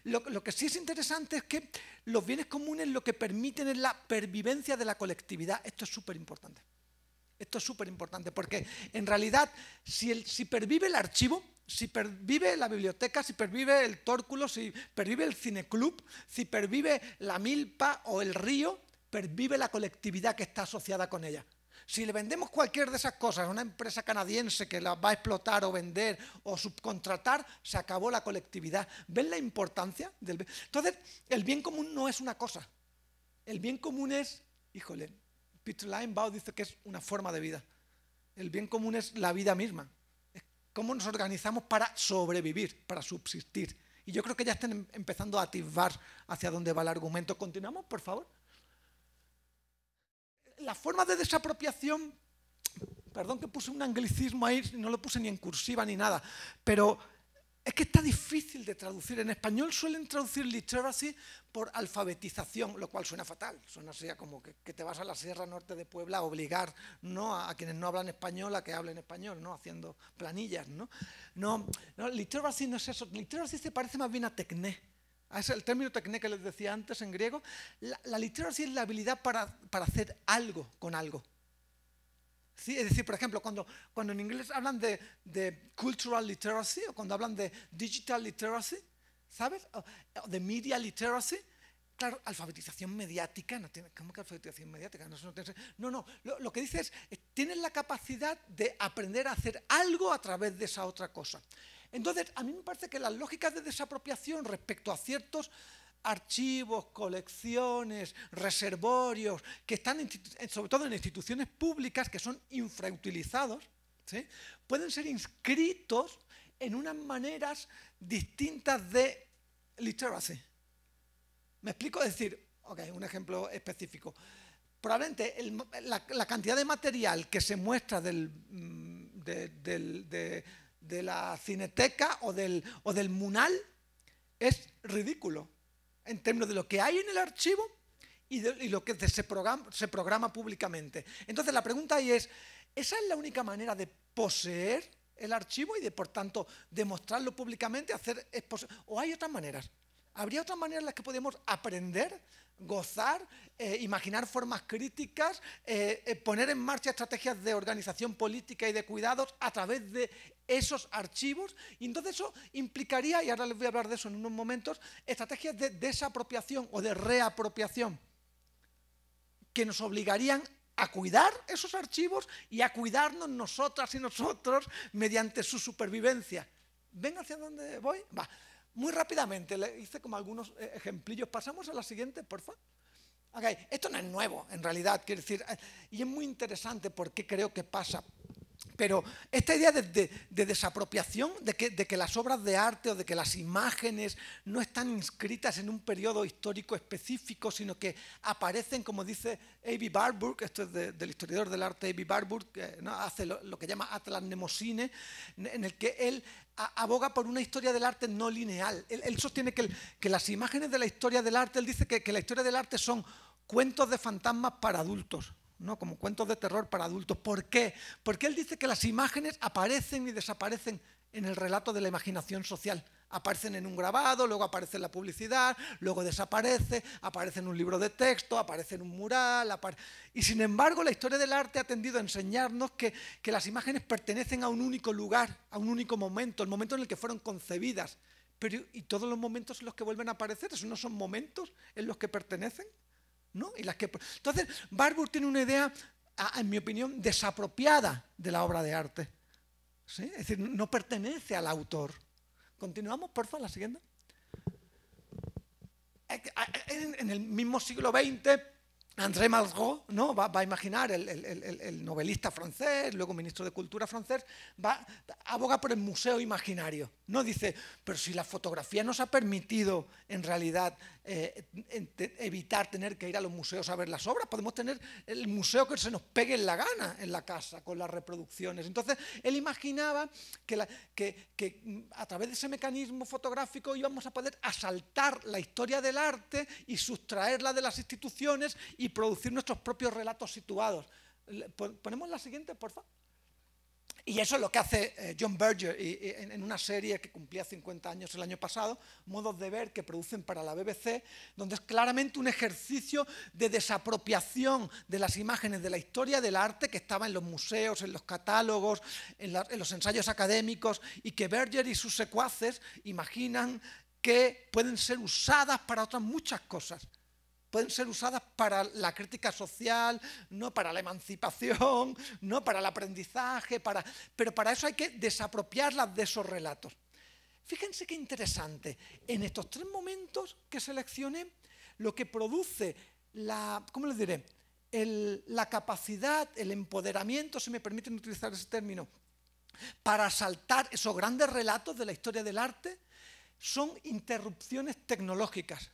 lo que sí es interesante es que los bienes comunes lo que permiten es la pervivencia de la colectividad. Esto es súper importante. Esto es súper importante porque en realidad si pervive el archivo, si pervive la biblioteca, si pervive el tórculo, si pervive el cineclub, si pervive la milpa o el río, pervive la colectividad que está asociada con ella. Si le vendemos cualquier de esas cosas a una empresa canadiense que las va a explotar o vender o subcontratar, se acabó la colectividad. ¿Ven la importancia del bien? Entonces, el bien común no es una cosa. El bien común es, híjole, Peter Linebaugh dice que es una forma de vida. El bien común es la vida misma. Es cómo nos organizamos para sobrevivir, para subsistir. Y yo creo que ya están empezando a atisbar hacia dónde va el argumento. ¿Continuamos, por favor? La forma de desapropiación, perdón que puse un anglicismo ahí, no lo puse ni en cursiva ni nada, pero es que está difícil de traducir. En español suelen traducir literacy por alfabetización, lo cual suena fatal. Suena así como que te vas a la Sierra Norte de Puebla a obligar, ¿no?, a quienes no hablan español a que hablen español, ¿no?, haciendo planillas, ¿no? No, literacy no es eso. Literacy se parece más bien a tecné. Es el término tecné que les decía antes en griego. La literacy es la habilidad para hacer algo con algo. ¿Sí? Es decir, por ejemplo, cuando en inglés hablan de cultural literacy o cuando hablan de digital literacy, ¿sabes? O de media literacy, claro, alfabetización mediática, no tiene, ¿cómo que alfabetización mediática? No, lo que dice es, tienes la capacidad de aprender a hacer algo a través de esa otra cosa. Entonces, a mí me parece que las lógicas de desapropiación respecto a ciertos archivos, colecciones, reservorios, que están sobre todo en instituciones públicas que son infrautilizados, ¿sí?, pueden ser inscritos en unas maneras distintas de literacy. ¿Me explico? Es decir, un ejemplo específico. Probablemente la cantidad de material que se muestra de la Cineteca o del Munal es ridículo en términos de lo que hay en el archivo y lo que se programa públicamente. Entonces la pregunta ahí es, ¿esa es la única manera de poseer el archivo y de, por tanto, demostrarlo públicamente, o hay otras maneras? ¿Habría otras maneras en las que podemos aprender, gozar, imaginar formas críticas, poner en marcha estrategias de organización política y de cuidados a través de esos archivos? Y entonces eso implicaría, y ahora les voy a hablar de eso en unos momentos, estrategias de desapropiación o de reapropiación que nos obligarían a cuidar esos archivos y a cuidarnos nosotras y nosotros mediante su supervivencia. ¿Ven hacia dónde voy? Va. Muy rápidamente, le hice como algunos ejemplillos. Pasamos a la siguiente, por favor. Esto no es nuevo, en realidad, quiero decir, y es muy interesante porque creo que pasa. Pero esta idea de desapropiación, de que las obras de arte o de que las imágenes no están inscritas en un periodo histórico específico, sino que aparecen, como dice A.B. Warburg, esto es del historiador del arte A.B. Warburg, que, ¿no?, hace lo que llama Atlas Mnemosine, en el que él aboga por una historia del arte no lineal. Él sostiene que las imágenes de la historia del arte, él dice que la historia del arte son cuentos de fantasmas para adultos, ¿no? Como cuentos de terror para adultos. ¿Por qué? Porque él dice que las imágenes aparecen y desaparecen en el relato de la imaginación social. Aparecen en un grabado, luego aparece en la publicidad, luego desaparece, aparece en un libro de texto, aparece en un mural. Y sin embargo, la historia del arte ha tendido a enseñarnos que las imágenes pertenecen a un único lugar, a un único momento, el momento en el que fueron concebidas. Pero, ¿y todos los momentos en los que vuelven a aparecer? ¿Esos no son momentos en los que pertenecen? ¿No? Entonces, Warburg tiene una idea, en mi opinión, desapropiada de la obra de arte. ¿Sí? Es decir, no pertenece al autor. Continuamos, por favor, la siguiente. En el mismo siglo XX, André Malraux, ¿no?, va a imaginar, el novelista francés, luego ministro de Cultura francés, aboga por el museo imaginario. No dice, pero si la fotografía nos ha permitido, en realidad, evitar tener que ir a los museos a ver las obras, podemos tener el museo que se nos pegue en la gana en la casa, con las reproducciones. Entonces, él imaginaba que a través de ese mecanismo fotográfico íbamos a poder asaltar la historia del arte y sustraerla de las instituciones y producir nuestros propios relatos situados. ¿Ponemos la siguiente, por favor? Y eso es lo que hace John Berger en una serie que cumplía 50 años el año pasado, Modos de ver, que producen para la BBC, donde es claramente un ejercicio de desapropiación de las imágenes de la historia del arte que estaba en los museos, en los catálogos, en los ensayos académicos, y que Berger y sus secuaces imaginan que pueden ser usadas para otras muchas cosas. Pueden ser usadas para la crítica social, no para la emancipación, no para el aprendizaje, pero para eso hay que desapropiarlas de esos relatos. Fíjense qué interesante. En estos tres momentos que seleccioné, lo que produce ¿cómo les diré? La capacidad, el empoderamiento, si me permiten utilizar ese término, para asaltar esos grandes relatos de la historia del arte, son interrupciones tecnológicas.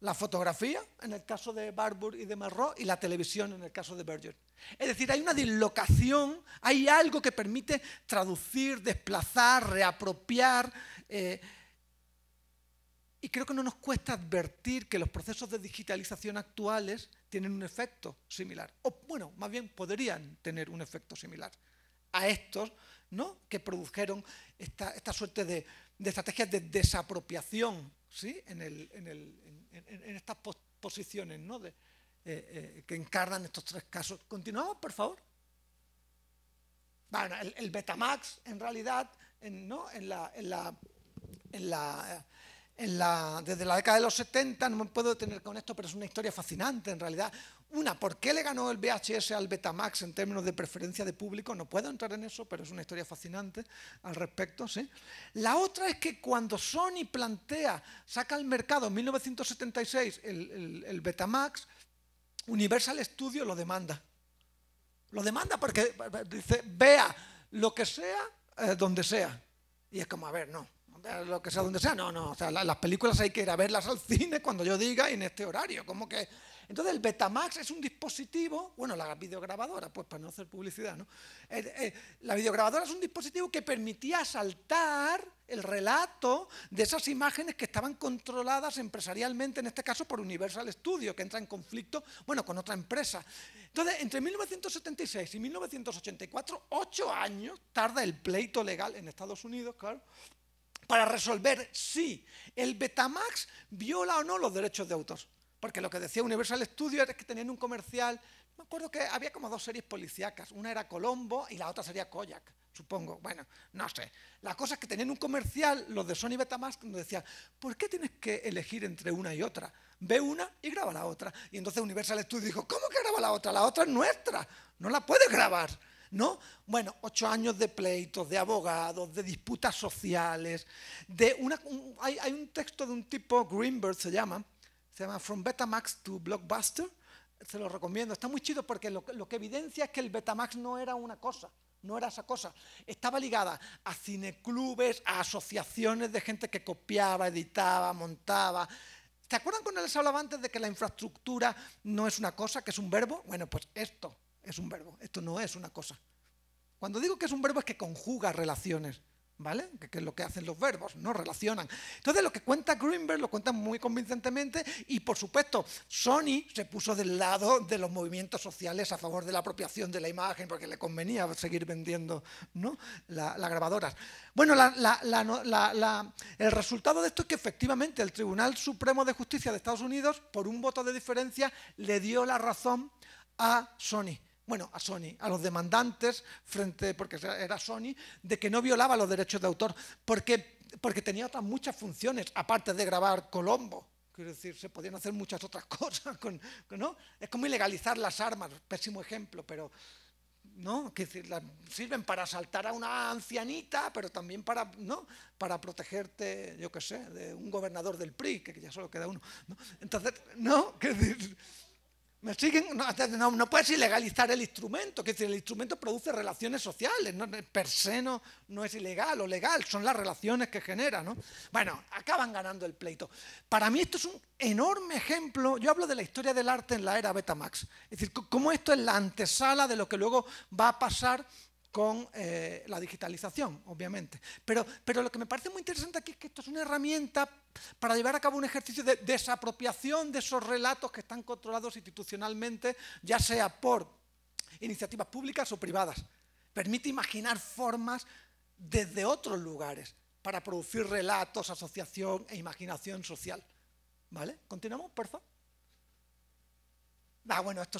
La fotografía, en el caso de Warburg y de Malraux, y la televisión, en el caso de Berger. Es decir, hay una dislocación, hay algo que permite traducir, desplazar, reapropiar, y creo que no nos cuesta advertir que los procesos de digitalización actuales tienen un efecto similar. O, bueno, más bien podrían tener un efecto similar a estos, ¿no?, que produjeron esta suerte de estrategias de desapropiación, ¿sí?, en estas posiciones, ¿no?, que encarnan estos tres casos. ¿Continuamos, por favor? Bueno, el Betamax, en realidad, desde la década de los 70, no me puedo detener con esto, pero es una historia fascinante, en realidad. ¿Por qué le ganó el VHS al Betamax en términos de preferencia de público? No puedo entrar en eso, pero es una historia fascinante al respecto, ¿sí? La otra es que cuando Sony saca al mercado en 1976 el Betamax, Universal Studios lo demanda. Lo demanda porque dice, vea lo que sea, donde sea. Y es como, a ver, no. Lo que sea donde sea, no, o sea, las películas hay que ir a verlas al cine cuando yo diga y en este horario, como que... Entonces el Betamax es un dispositivo, bueno, la videograbadora, pues para no hacer publicidad, ¿no? La videograbadora es un dispositivo que permitía saltar el relato de esas imágenes que estaban controladas empresarialmente, en este caso por Universal Studios, que entra en conflicto, bueno, con otra empresa. Entonces, entre 1976 y 1984, 8 años tarda el pleito legal en Estados Unidos, claro, para resolver si el Betamax viola o no los derechos de autor. Porque lo que decía Universal Studios era que tenían un comercial, me acuerdo que había como 2 series policíacas, una era Colombo y la otra sería Kodiak, supongo, bueno, no sé. La cosa es que tenían un comercial, los de Sony Betamax, donde decían, ¿por qué tienes que elegir entre una y otra? Ve una y graba la otra. Y entonces Universal Studios dijo, ¿cómo que graba la otra? La otra es nuestra, no la puedes grabar, ¿no? Bueno, 8 años de pleitos, de abogados, de disputas sociales, hay un texto de un tipo, Greenberg se llama From Betamax to Blockbuster, se lo recomiendo, está muy chido porque lo que evidencia es que el Betamax no era una cosa, no era esa cosa. Estaba ligada a cineclubes, a asociaciones de gente que copiaba, editaba, montaba. ¿Te acuerdan cuando les hablaba antes de que la infraestructura no es una cosa, que es un verbo? Bueno, pues esto es un verbo, esto no es una cosa. Cuando digo que es un verbo es que conjuga relaciones, ¿vale? Que es lo que hacen los verbos, no relacionan. Entonces lo que cuenta Greenberg lo cuenta muy convincentemente y por supuesto Sony se puso del lado de los movimientos sociales a favor de la apropiación de la imagen porque le convenía seguir vendiendo, ¿no? las grabadoras. Bueno, el resultado de esto es que efectivamente el Tribunal Supremo de Justicia de Estados Unidos, por un voto de diferencia, le dio la razón a Sony. Bueno, a Sony, a los demandantes, porque era Sony, de que no violaba los derechos de autor, porque tenía otras muchas funciones, aparte de grabar Colombo. Quiero decir, se podían hacer muchas otras cosas, ¿no? Es como ilegalizar las armas, pésimo ejemplo, pero ¿no? Que sirven para asaltar a una ancianita, pero también ¿no? Para protegerte, yo qué sé, de un gobernador del PRI, que ya solo queda uno, ¿no? Entonces, ¿no? Que decir, ¿me siguen? No puedes ilegalizar el instrumento, que el instrumento produce relaciones sociales, ¿no? Per se no es ilegal o legal, son las relaciones que genera, ¿no? Bueno, acaban ganando el pleito. Para mí esto es un enorme ejemplo, yo hablo de la historia del arte en la era Betamax, es decir, cómo esto es la antesala de lo que luego va a pasar con la digitalización, obviamente. Pero lo que me parece muy interesante aquí es que esto es una herramienta para llevar a cabo un ejercicio de desapropiación de esos relatos que están controlados institucionalmente, ya sea por iniciativas públicas o privadas. Permite imaginar formas desde otros lugares para producir relatos, asociación e imaginación social. ¿Vale? ¿Continuamos, por favor? Bueno, esto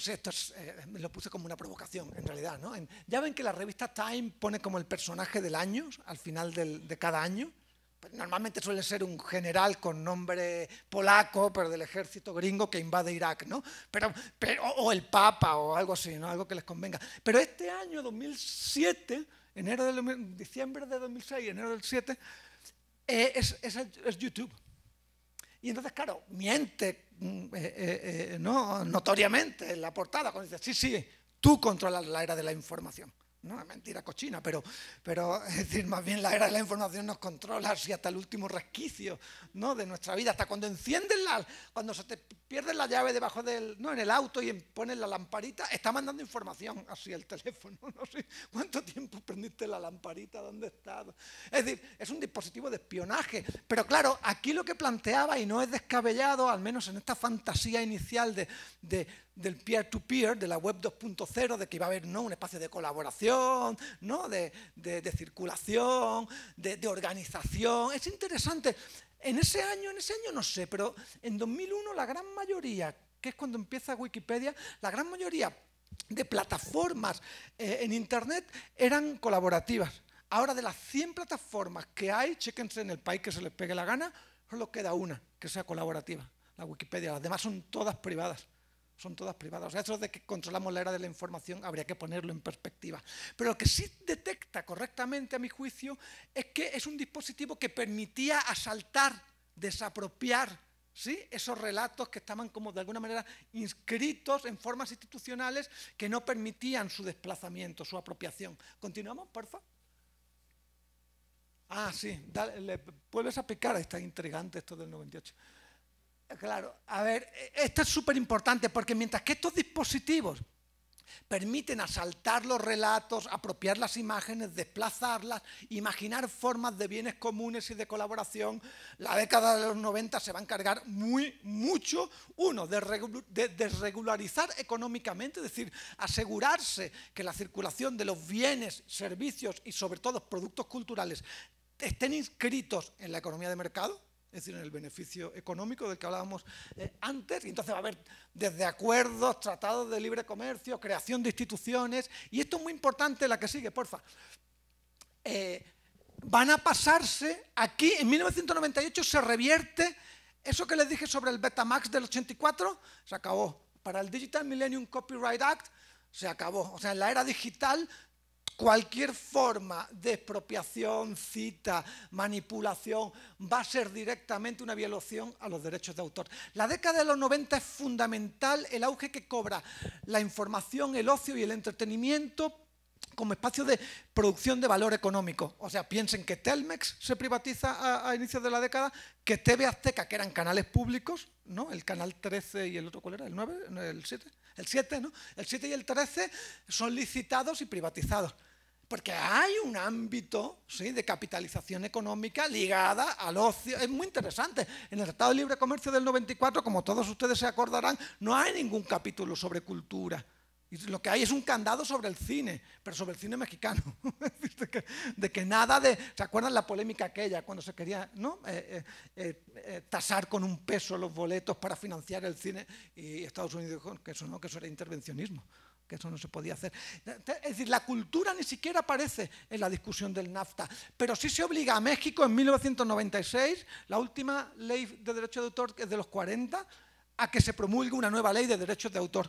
lo puse como una provocación, en realidad, ¿no? Ya ven que la revista Time pone como el personaje del año, al final de cada año. Pues normalmente suele ser un general con nombre polaco, pero del ejército gringo que invade Irak, ¿no? O el Papa o algo así, ¿no? Algo que les convenga. Pero este año, 2007, diciembre de 2006, enero del 7, es YouTube. Y entonces, claro, miente ¿no? notoriamente en la portada cuando dice, sí, tú controlas la era de la información. No, es mentira cochina, pero es decir, más bien la era de la información nos controla así hasta el último resquicio, ¿no? de nuestra vida, hasta cuando enciendes cuando se te pierde la llave debajo en el auto y pones la lamparita, está mandando información así el teléfono, no sé cuánto tiempo prendiste la lamparita, dónde está. Es decir, es un dispositivo de espionaje, pero claro, aquí lo que planteaba, y no es descabellado, al menos en esta fantasía inicial del peer-to-peer, de la web 2.0, de que iba a haber, ¿no? un espacio de colaboración, ¿no? de circulación, de organización. Es interesante. En ese año no sé, pero en 2001 la gran mayoría, que es cuando empieza Wikipedia, la gran mayoría de plataformas en Internet eran colaborativas. Ahora, de las 100 plataformas que hay, chéquense en el país que se les pegue la gana, solo queda una que sea colaborativa, la Wikipedia. Las demás son todas privadas. Son todas privadas. O sea, eso de que controlamos la era de la información habría que ponerlo en perspectiva. Pero lo que sí detecta correctamente, a mi juicio, es que es un dispositivo que permitía asaltar, desapropiar, ¿sí? esos relatos que estaban como de alguna manera inscritos en formas institucionales que no permitían su desplazamiento, su apropiación. ¿Continuamos, por favor? Sí, vuelves a picar, está intrigante esto del 98. Claro, a ver, esto es súper importante porque mientras que estos dispositivos permiten asaltar los relatos, apropiar las imágenes, desplazarlas, imaginar formas de bienes comunes y de colaboración, la década de los 90 se va a encargar mucho, uno, de desregularizar económicamente, es decir, asegurarse que la circulación de los bienes, servicios y sobre todo productos culturales estén inscritos en la economía de mercado, es decir, en el beneficio económico del que hablábamos antes, y entonces va a haber desde acuerdos, tratados de libre comercio, creación de instituciones, y esto es muy importante, la que sigue, porfa. Van a pasarse, aquí en 1998 se revierte eso que les dije sobre el Betamax del 84, se acabó. Para el Digital Millennium Copyright Act se acabó. O sea, en la era digital, cualquier forma de expropiación, cita, manipulación, va a ser directamente una violación a los derechos de autor. La década de los 90 es fundamental, el auge que cobra la información, el ocio y el entretenimiento como espacio de producción de valor económico. O sea, piensen que Telmex se privatiza a inicios de la década, que TV Azteca, que eran canales públicos, ¿no? El canal 13 y el otro, ¿cuál era? ¿El 9? ¿El 7? El 7, ¿no? El 7 y el 13 son licitados y privatizados. Porque hay un ámbito, ¿sí?, de capitalización económica ligada al ocio. Es muy interesante. En el Tratado de Libre Comercio del 94, como todos ustedes se acordarán, no hay ningún capítulo sobre cultura. Y lo que hay es un candado sobre el cine, pero sobre el cine mexicano. de que nada de... ¿Se acuerdan la polémica aquella cuando se quería, ¿no?, tasar con un peso los boletos para financiar el cine? Y Estados Unidos dijo que eso no, que eso era intervencionismo, que eso no se podía hacer. Es decir, la cultura ni siquiera aparece en la discusión del NAFTA, pero sí se obliga a México en 1996, la última ley de derechos de autor es de los 40, a que se promulgue una nueva ley de derechos de autor.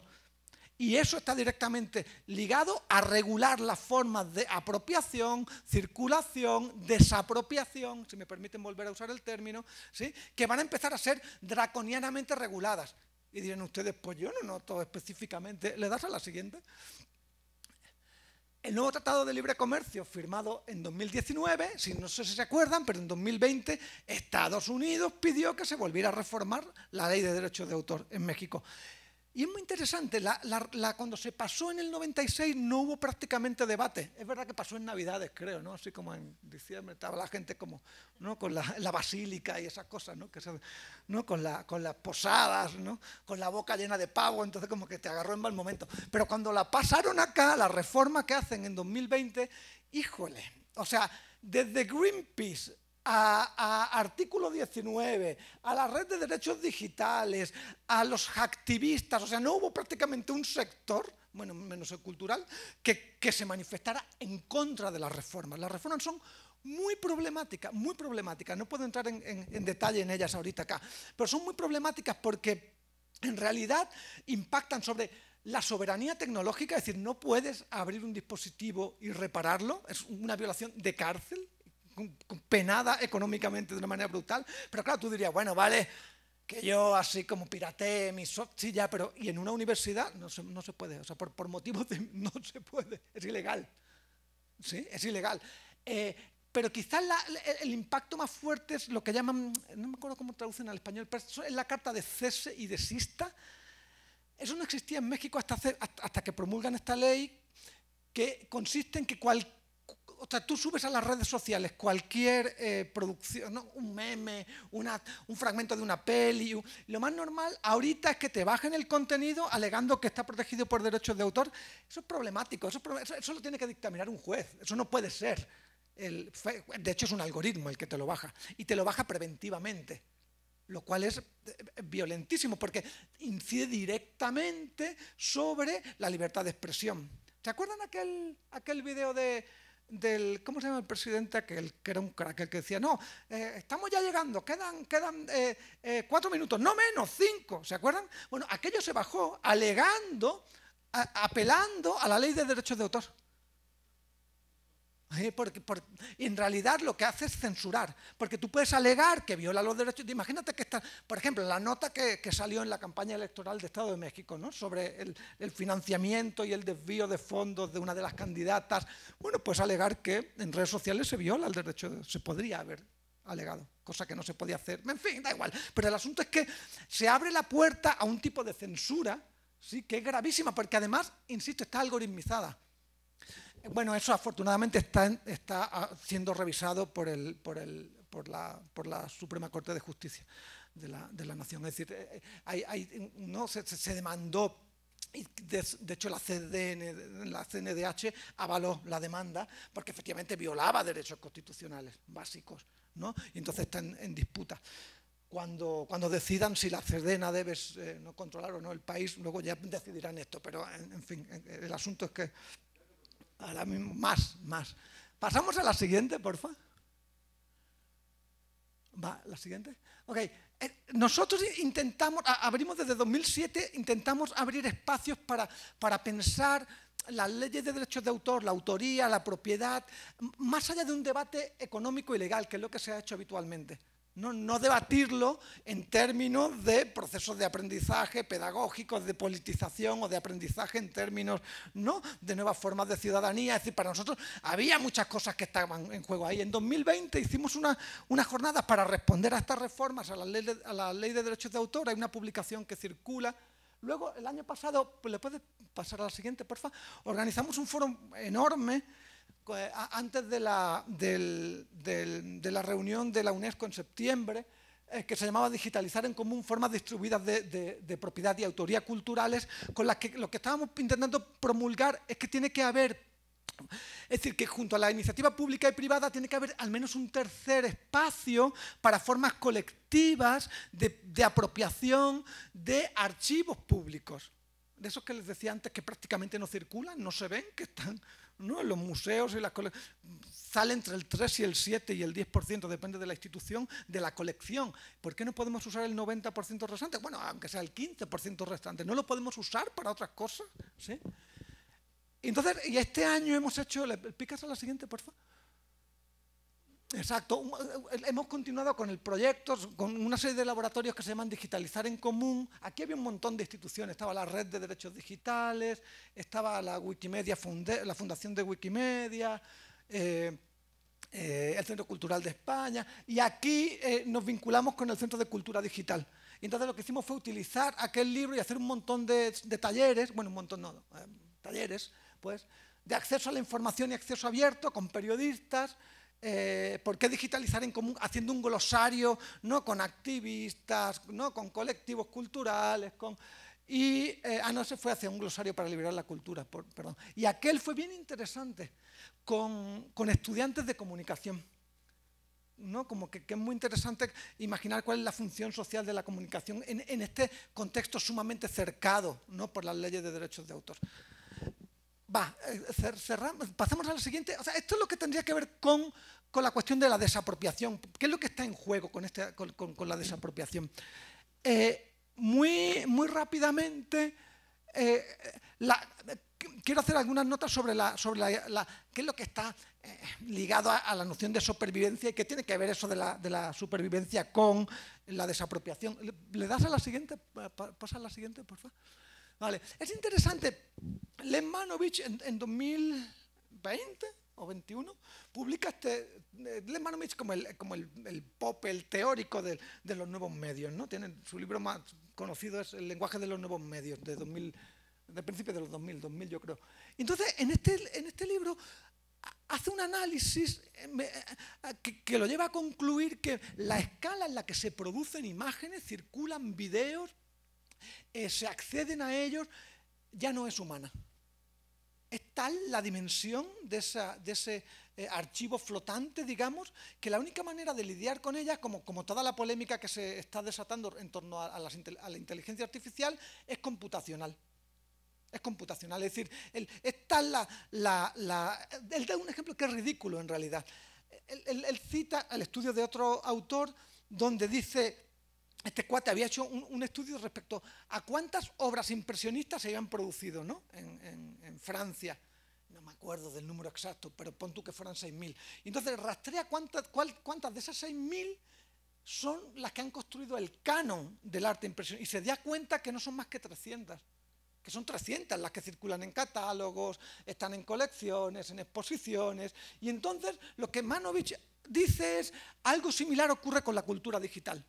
Y eso está directamente ligado a regular las formas de apropiación, circulación, desapropiación, si me permiten volver a usar el término, ¿sí?, que van a empezar a ser draconianamente reguladas. Y dirán ustedes, pues yo no noto específicamente. ¿Le das a la siguiente? El nuevo Tratado de Libre Comercio, firmado en 2019, no sé si se acuerdan, pero en 2020 Estados Unidos pidió que se volviera a reformar la ley de derechos de autor en México. Y es muy interesante, cuando se pasó en el 96 no hubo prácticamente debate. Es verdad que pasó en Navidades, creo, ¿no? Así como en diciembre estaba la gente como, ¿no?, con la basílica y esas cosas, ¿no?, ¿no?, con las posadas, ¿no?, con la boca llena de pavo, entonces como que te agarró en mal momento. Pero cuando la pasaron acá, la reforma que hacen en 2020, híjole, o sea, desde Greenpeace a artículo 19, a la red de derechos digitales, a los hacktivistas, o sea, no hubo prácticamente un sector, bueno, menos el cultural, que se manifestara en contra de las reformas. Las reformas son muy problemáticas, no puedo entrar en detalle en ellas ahorita acá, pero son muy problemáticas porque en realidad impactan sobre la soberanía tecnológica, es decir, no puedes abrir un dispositivo y repararlo, es una violación de cárcel, penada económicamente de una manera brutal, pero claro, tú dirías, bueno, vale, que yo así como piratee mi software, sí, ya, pero y en una universidad no se puede, o sea, por motivos de... no se puede, es ilegal, ¿sí? Es ilegal. Pero quizás el impacto más fuerte es lo que llaman, no me acuerdo cómo traducen al español, pero es la carta de cese y desista. Eso no existía en México hasta que promulgan esta ley, que consiste en que o sea, tú subes a las redes sociales cualquier producción, ¿no?, un meme, un fragmento de una peli. Lo más normal ahorita es que te bajen el contenido alegando que está protegido por derechos de autor. Eso es problemático, eso lo tiene que dictaminar un juez, eso no puede ser. De hecho, es un algoritmo el que te lo baja, y te lo baja preventivamente, lo cual es violentísimo porque incide directamente sobre la libertad de expresión. ¿Se acuerdan aquel video del, ¿cómo se llama el presidente aquel? Que era un crack, el que decía, no, estamos ya llegando, quedan 4 minutos, no menos, 5, ¿se acuerdan? Bueno, aquello se bajó alegando, apelando a la ley de derechos de autor. Y en realidad lo que hace es censurar, porque tú puedes alegar que viola los derechos. Imagínate que está, por ejemplo, la nota que salió en la campaña electoral de Estado de México, ¿no?, sobre el financiamiento y el desvío de fondos de una de las candidatas. Bueno, pues alegar que en redes sociales se viola el derecho, se podría haber alegado, cosa que no se podía hacer. En fin, da igual. Pero el asunto es que se abre la puerta a un tipo de censura, sí, que es gravísima, porque además, insisto, está algoritmizada. Bueno, eso afortunadamente está siendo revisado por la Suprema Corte de Justicia de la Nación. Es decir, se demandó, y de hecho la CNDH avaló la demanda porque efectivamente violaba derechos constitucionales básicos, ¿no? Y entonces están en disputa. Cuando decidan si la CEDENA debe no controlar o no el país, luego ya decidirán esto, pero en fin, el asunto es que ahora mismo, más. Pasamos a la siguiente, porfa. ¿Va la siguiente? Ok. Nosotros abrimos desde 2007, intentamos abrir espacios para pensar las leyes de derechos de autor, la autoría, la propiedad, más allá de un debate económico y legal, que es lo que se ha hecho habitualmente. No debatirlo en términos de procesos de aprendizaje pedagógicos, de politización o de aprendizaje en términos, ¿no?, de nuevas formas de ciudadanía. Es decir, para nosotros había muchas cosas que estaban en juego ahí. En 2020 hicimos unas jornadas para responder a estas reformas, a la ley de derechos de autor. Hay una publicación que circula. Luego, el año pasado, pues, ¿le puedes pasar a la siguiente, por favor? Organizamos un foro enorme antes de la reunión de la UNESCO en septiembre, que se llamaba Digitalizar en Común formas distribuidas de propiedad y autoría culturales, con las que lo que estábamos intentando promulgar es que tiene que haber, es decir, que junto a la iniciativa pública y privada tiene que haber al menos un tercer espacio para formas colectivas de apropiación de archivos públicos. De esos que les decía antes que prácticamente no circulan, no se ven, que están, ¿no?, en los museos y las colecciones. Sale entre el 3 y el 7 y el 10%, depende de la institución, de la colección. ¿Por qué no podemos usar el 90% restante? Bueno, aunque sea el 15% restante, ¿no lo podemos usar para otras cosas? ¿Sí? Entonces, y este año hemos hecho, ¿le picas a la siguiente, por favor? Exacto, hemos continuado con el proyecto, con una serie de laboratorios que se llaman Digitalizar en Común. Aquí había un montón de instituciones, estaba la Red de Derechos Digitales, estaba la Wikimedia, la Fundación de Wikimedia, el Centro Cultural de España, y aquí nos vinculamos con el Centro de Cultura Digital. Y entonces lo que hicimos fue utilizar aquel libro y hacer un montón de talleres, bueno, un montón no, talleres, pues, de acceso a la información y acceso abierto con periodistas. ¿Por qué digitalizar en común? Haciendo un glosario, ¿no?, con activistas, ¿no?, con colectivos culturales, no, se fue hacia un glosario para liberar la cultura, perdón. Y aquel fue bien interesante, con estudiantes de comunicación, ¿no? Como que es muy interesante imaginar cuál es la función social de la comunicación en este contexto sumamente cercado, ¿no?, por las leyes de derechos de autor. Cerramos, pasamos a la siguiente. O sea, esto es lo que tendría que ver con la cuestión de la desapropiación. ¿Qué es lo que está en juego con la desapropiación? Muy rápidamente, quiero hacer algunas notas sobre qué es lo que está ligado a la noción de supervivencia y qué tiene que ver eso de la supervivencia con la desapropiación. ¿Le das a la siguiente? Pasa a la siguiente, por favor. Vale. Es interesante, Lem-Manovich en 2020 o 21 publica Lem-Manovich como el pop, el teórico de los nuevos medios, ¿no? Su libro más conocido es El lenguaje de los nuevos medios, de principios de los 2000 yo creo. Entonces, en este libro hace un análisis que lo lleva a concluir que la escala en la que se producen imágenes, circulan videos, se acceden a ellos, ya no es humana. Es tal la dimensión de ese archivo flotante, digamos, que la única manera de lidiar con ella, como toda la polémica que se está desatando en torno a la inteligencia artificial, es computacional. Es computacional, es decir, es tal él da un ejemplo que es ridículo en realidad. Él cita el estudio de otro autor donde dice, este cuate había hecho un estudio respecto a cuántas obras impresionistas se habían producido, ¿no?, en Francia. No me acuerdo del número exacto, pero pon tú que fueran 6.000. Entonces rastrea cuántas de esas 6.000 son las que han construido el canon del arte impresionista. Y se da cuenta que no son más que 300. Que son 300 las que circulan en catálogos, están en colecciones, en exposiciones. Y entonces lo que Manovich dice es, algo similar ocurre con la cultura digital.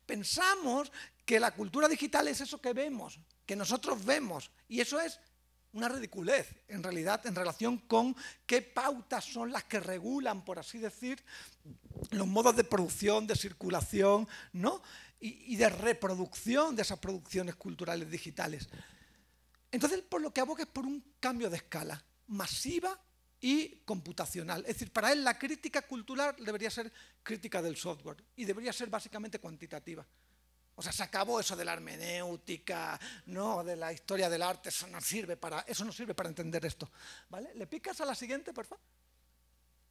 Pensamos que la cultura digital es eso que vemos, que nosotros vemos, y eso es una ridiculez, en realidad, en relación con qué pautas son las que regulan, por así decir, los modos de producción, de circulación, ¿no?, y de reproducción de esas producciones culturales digitales. Entonces, por lo que aboga es por un cambio de escala masiva y computacional. Es decir, para él la crítica cultural debería ser crítica del software y debería ser básicamente cuantitativa. O sea, se acabó eso de la hermenéutica, ¿no?, de la historia del arte, eso no sirve para entender esto. ¿Vale? ¿Le picas a la siguiente, por favor?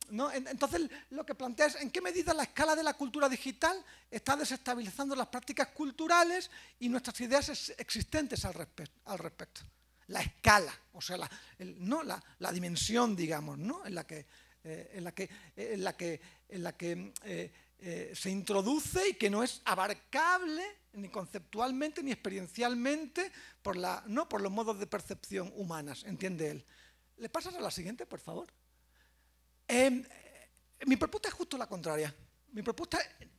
¿No? Entonces, lo que plantea es en qué medida la escala de la cultura digital está desestabilizando las prácticas culturales y nuestras ideas existentes al respecto. La escala, o sea, la dimensión, digamos, ¿no?, en la que se introduce y que no es abarcable ni conceptualmente ni experiencialmente por los modos de percepción humanas, entiende él. ¿Le pasas a la siguiente, por favor? Mi propuesta es justo la contraria. Mi propuesta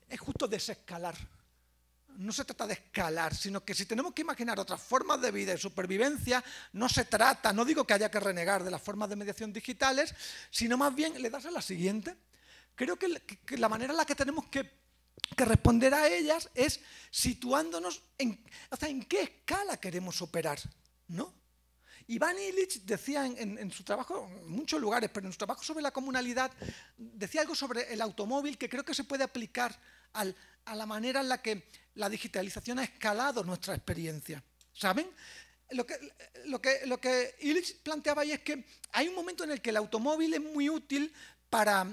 es justo desescalar. No se trata de escalar, sino que si tenemos que imaginar otras formas de vida y supervivencia, no se trata, no digo que haya que renegar de las formas de mediación digitales, sino más bien, ¿le das a la siguiente? Creo que la manera en la que tenemos que responder a ellas es situándonos en qué escala queremos operar, ¿no? Iván Illich decía en su trabajo, en muchos lugares, pero en su trabajo sobre la comunalidad, decía algo sobre el automóvil que creo que se puede aplicar a la manera en la que la digitalización ha escalado nuestra experiencia. ¿Saben? Lo que Illich planteaba ahí es que hay un momento en el que el automóvil es muy útil para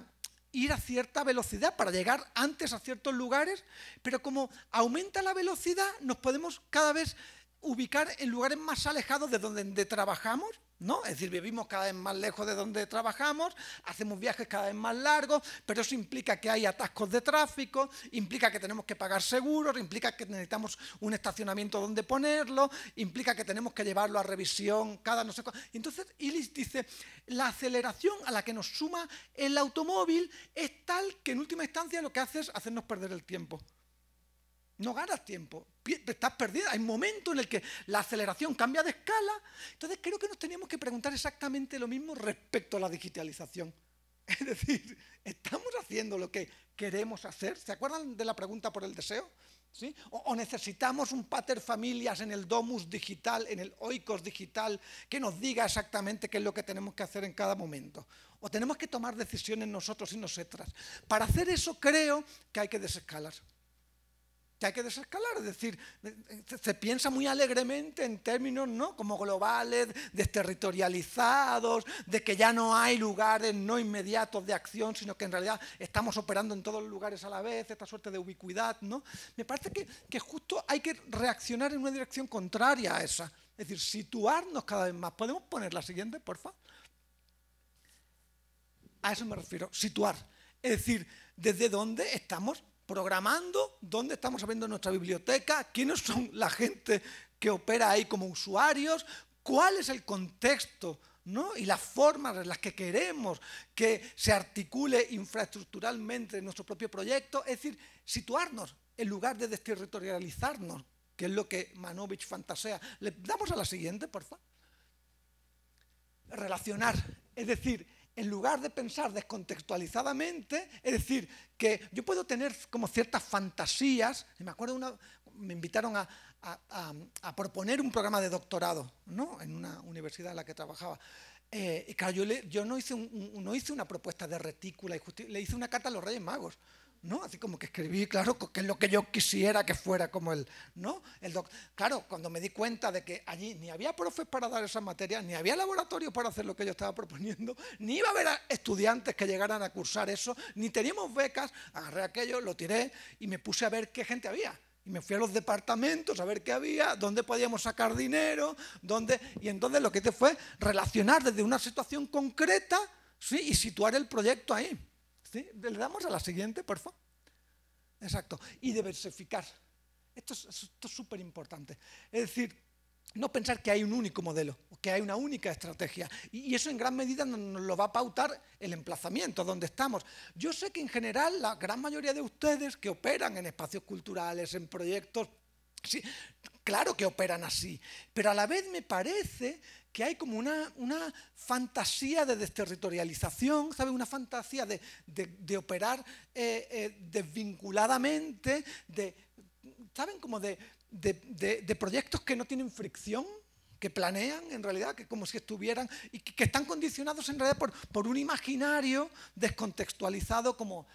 ir a cierta velocidad, para llegar antes a ciertos lugares, pero como aumenta la velocidad, nos podemos cada vez ubicar en lugares más alejados de donde trabajamos, ¿no? Es decir, vivimos cada vez más lejos de donde trabajamos, hacemos viajes cada vez más largos, pero eso implica que hay atascos de tráfico, implica que tenemos que pagar seguros, implica que necesitamos un estacionamiento donde ponerlo, implica que tenemos que llevarlo a revisión cada no sé cuánto. Entonces, Illich dice, la aceleración a la que nos suma el automóvil es tal que en última instancia lo que hace es hacernos perder el tiempo. No ganas tiempo, estás perdida. Hay un momento en el que la aceleración cambia de escala. Entonces creo que nos teníamos que preguntar exactamente lo mismo respecto a la digitalización. Es decir, ¿estamos haciendo lo que queremos hacer? ¿Se acuerdan de la pregunta por el deseo? ¿Sí? ¿O necesitamos un pater familias en el domus digital, en el oikos digital, que nos diga exactamente qué es lo que tenemos que hacer en cada momento? ¿O tenemos que tomar decisiones nosotros y nosotras? Para hacer eso creo que hay que desescalar. Que hay que desescalar, es decir, se piensa muy alegremente en términos, ¿no?, como globales, desterritorializados, de que ya no hay lugares no inmediatos de acción, sino que en realidad estamos operando en todos los lugares a la vez, esta suerte de ubicuidad, ¿no? Me parece que justo hay que reaccionar en una dirección contraria a esa, es decir, situarnos cada vez más. ¿Podemos poner la siguiente, por favor? A eso me refiero, situar, es decir, desde dónde estamos programando, dónde estamos abriendo nuestra biblioteca, quiénes son la gente que opera ahí como usuarios, cuál es el contexto, ¿no?, y las formas en las que queremos que se articule infraestructuralmente nuestro propio proyecto, es decir, situarnos en lugar de desterritorializarnos, que es lo que Manovich fantasea. ¿Le damos a la siguiente, por favor? Relacionar, es decir, en lugar de pensar descontextualizadamente, es decir, que yo puedo tener como ciertas fantasías. Me acuerdo, me invitaron a proponer un programa de doctorado, ¿no?, en una universidad en la que trabajaba. Y claro, yo no hice una propuesta de retícula, le hice una carta a los Reyes Magos, ¿no? Así como que escribí, claro, que es lo que yo quisiera que fuera como él, ¿no? Claro, cuando me di cuenta de que allí ni había profes para dar esas materias, ni había laboratorios para hacer lo que yo estaba proponiendo, ni iba a haber estudiantes que llegaran a cursar eso, ni teníamos becas, agarré aquello, lo tiré y me puse a ver qué gente había. Y me fui a los departamentos a ver qué había, dónde podíamos sacar dinero, y entonces lo que hice fue relacionar desde una situación concreta, ¿sí?, y situar el proyecto ahí. ¿Sí? Le damos a la siguiente, por favor. Exacto. Y diversificar. Esto es súper importante. Es decir, no pensar que hay un único modelo, que hay una única estrategia. Y eso en gran medida nos lo va a pautar el emplazamiento, donde estamos. Yo sé que en general la gran mayoría de ustedes que operan en espacios culturales, en proyectos, sí, claro que operan así, pero a la vez me parece que hay como una fantasía de desterritorialización, ¿sabe?, una fantasía de operar desvinculadamente, ¿saben?, como de proyectos que no tienen fricción, que planean en realidad, que como si estuvieran, y que están condicionados en realidad por un imaginario descontextualizado como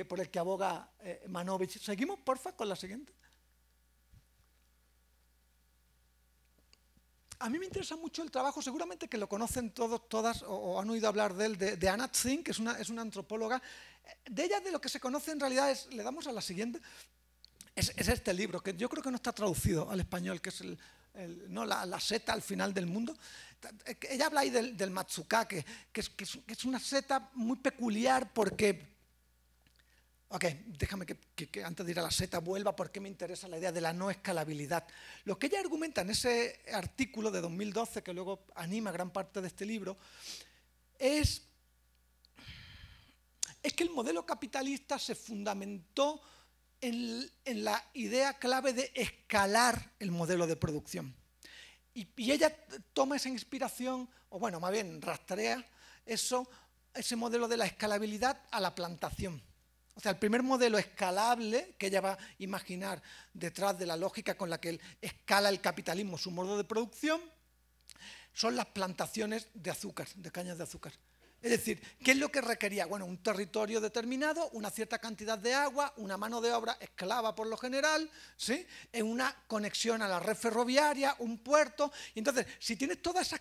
por el que aboga Manovich. ¿Seguimos, porfa, con la siguiente? A mí me interesa mucho el trabajo, seguramente que lo conocen todos, todas, o han oído hablar de él, de Anat Singh, que es una antropóloga. De ella, de lo que se conoce en realidad es, le damos a la siguiente, es este libro, que yo creo que no está traducido al español, que es la seta al final del mundo. Ella habla ahí del Matsukake, que es una seta muy peculiar porque Ok, déjame que antes de ir a la seta vuelva porque me interesa la idea de la no escalabilidad. Lo que ella argumenta en ese artículo de 2012, que luego anima gran parte de este libro, es que el modelo capitalista se fundamentó en la idea clave de escalar el modelo de producción. Y ella toma esa inspiración, o bueno, más bien rastrea ese modelo de la escalabilidad a la plantación. O sea, el primer modelo escalable que ella va a imaginar detrás de la lógica con la que escala el capitalismo su modo de producción son las plantaciones de azúcar, de cañas de azúcar. Es decir, ¿qué es lo que requería? Bueno, un territorio determinado, una cierta cantidad de agua, una mano de obra esclava por lo general, ¿sí? En una conexión a la red ferroviaria, un puerto. Y entonces, si tienes todas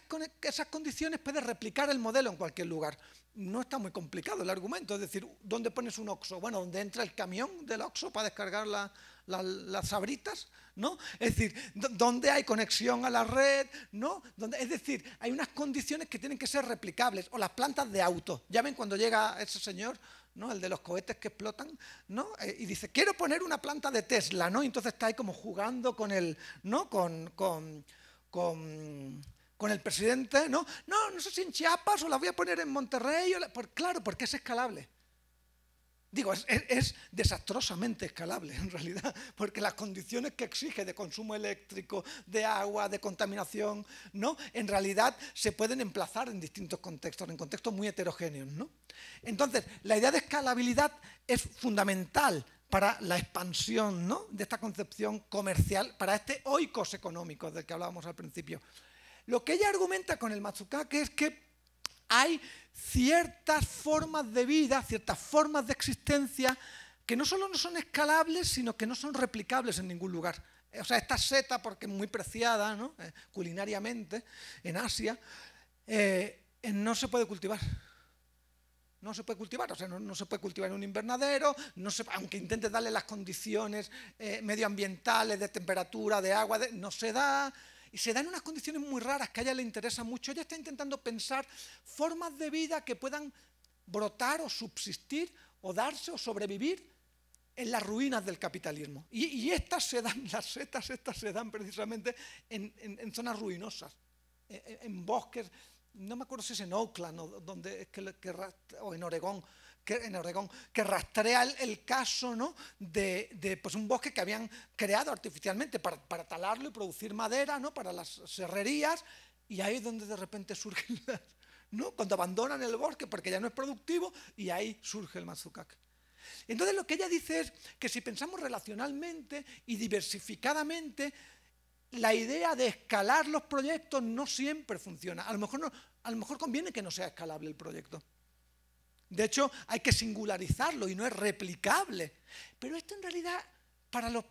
esas condiciones, puedes replicar el modelo en cualquier lugar. No está muy complicado el argumento, es decir, ¿dónde pones un OXXO? Bueno, donde entra el camión del OXXO para descargar las sabritas, ¿no? Es decir, ¿dónde hay conexión a la red? ¿No? Es decir, hay unas condiciones que tienen que ser replicables. O las plantas de auto. Ya ven cuando llega ese señor, ¿no? El de los cohetes que explotan, ¿no? Y dice, quiero poner una planta de Tesla, ¿no? Y entonces está ahí como jugando con el, ¿no? Con el presidente, ¿no? No sé si en Chiapas o la voy a poner en Monterrey. Claro, porque es escalable. Digo, es desastrosamente escalable en realidad, porque las condiciones que exige de consumo eléctrico, de agua, de contaminación, ¿no? En realidad se pueden emplazar en distintos contextos, en contextos muy heterogéneos, ¿no? Entonces, la idea de escalabilidad es fundamental para la expansión, ¿no? De esta concepción comercial, para este oikos económico del que hablábamos al principio. Lo que ella argumenta con el Matsukake es que hay ciertas formas de vida, ciertas formas de existencia que no solo no son escalables, sino que no son replicables en ningún lugar. O sea, esta seta, porque es muy preciada, ¿no? Culinariamente en Asia, no se puede cultivar. No se puede cultivar, o sea, no se puede cultivar en un invernadero, aunque intentes darle las condiciones medioambientales, de temperatura, de agua, no se da. Y se dan unas condiciones muy raras que a ella le interesa mucho. Ella está intentando pensar formas de vida que puedan brotar o subsistir o darse o sobrevivir en las ruinas del capitalismo. Y estas se dan, las setas estas se dan precisamente en zonas ruinosas, en bosques. No me acuerdo si es en Oakland o en Oregón, que rastrea el caso, ¿no? de pues un bosque que habían creado artificialmente para talarlo y producir madera, ¿no? Para las serrerías, y ahí es donde de repente surgen ¿no? Cuando abandonan el bosque porque ya no es productivo, y ahí surge el Matsukake. Entonces lo que ella dice es que si pensamos relacionalmente y diversificadamente, la idea de escalar los proyectos no siempre funciona. A lo mejor conviene que no sea escalable el proyecto. De hecho, hay que singularizarlo y no es replicable. Pero esto en realidad, para los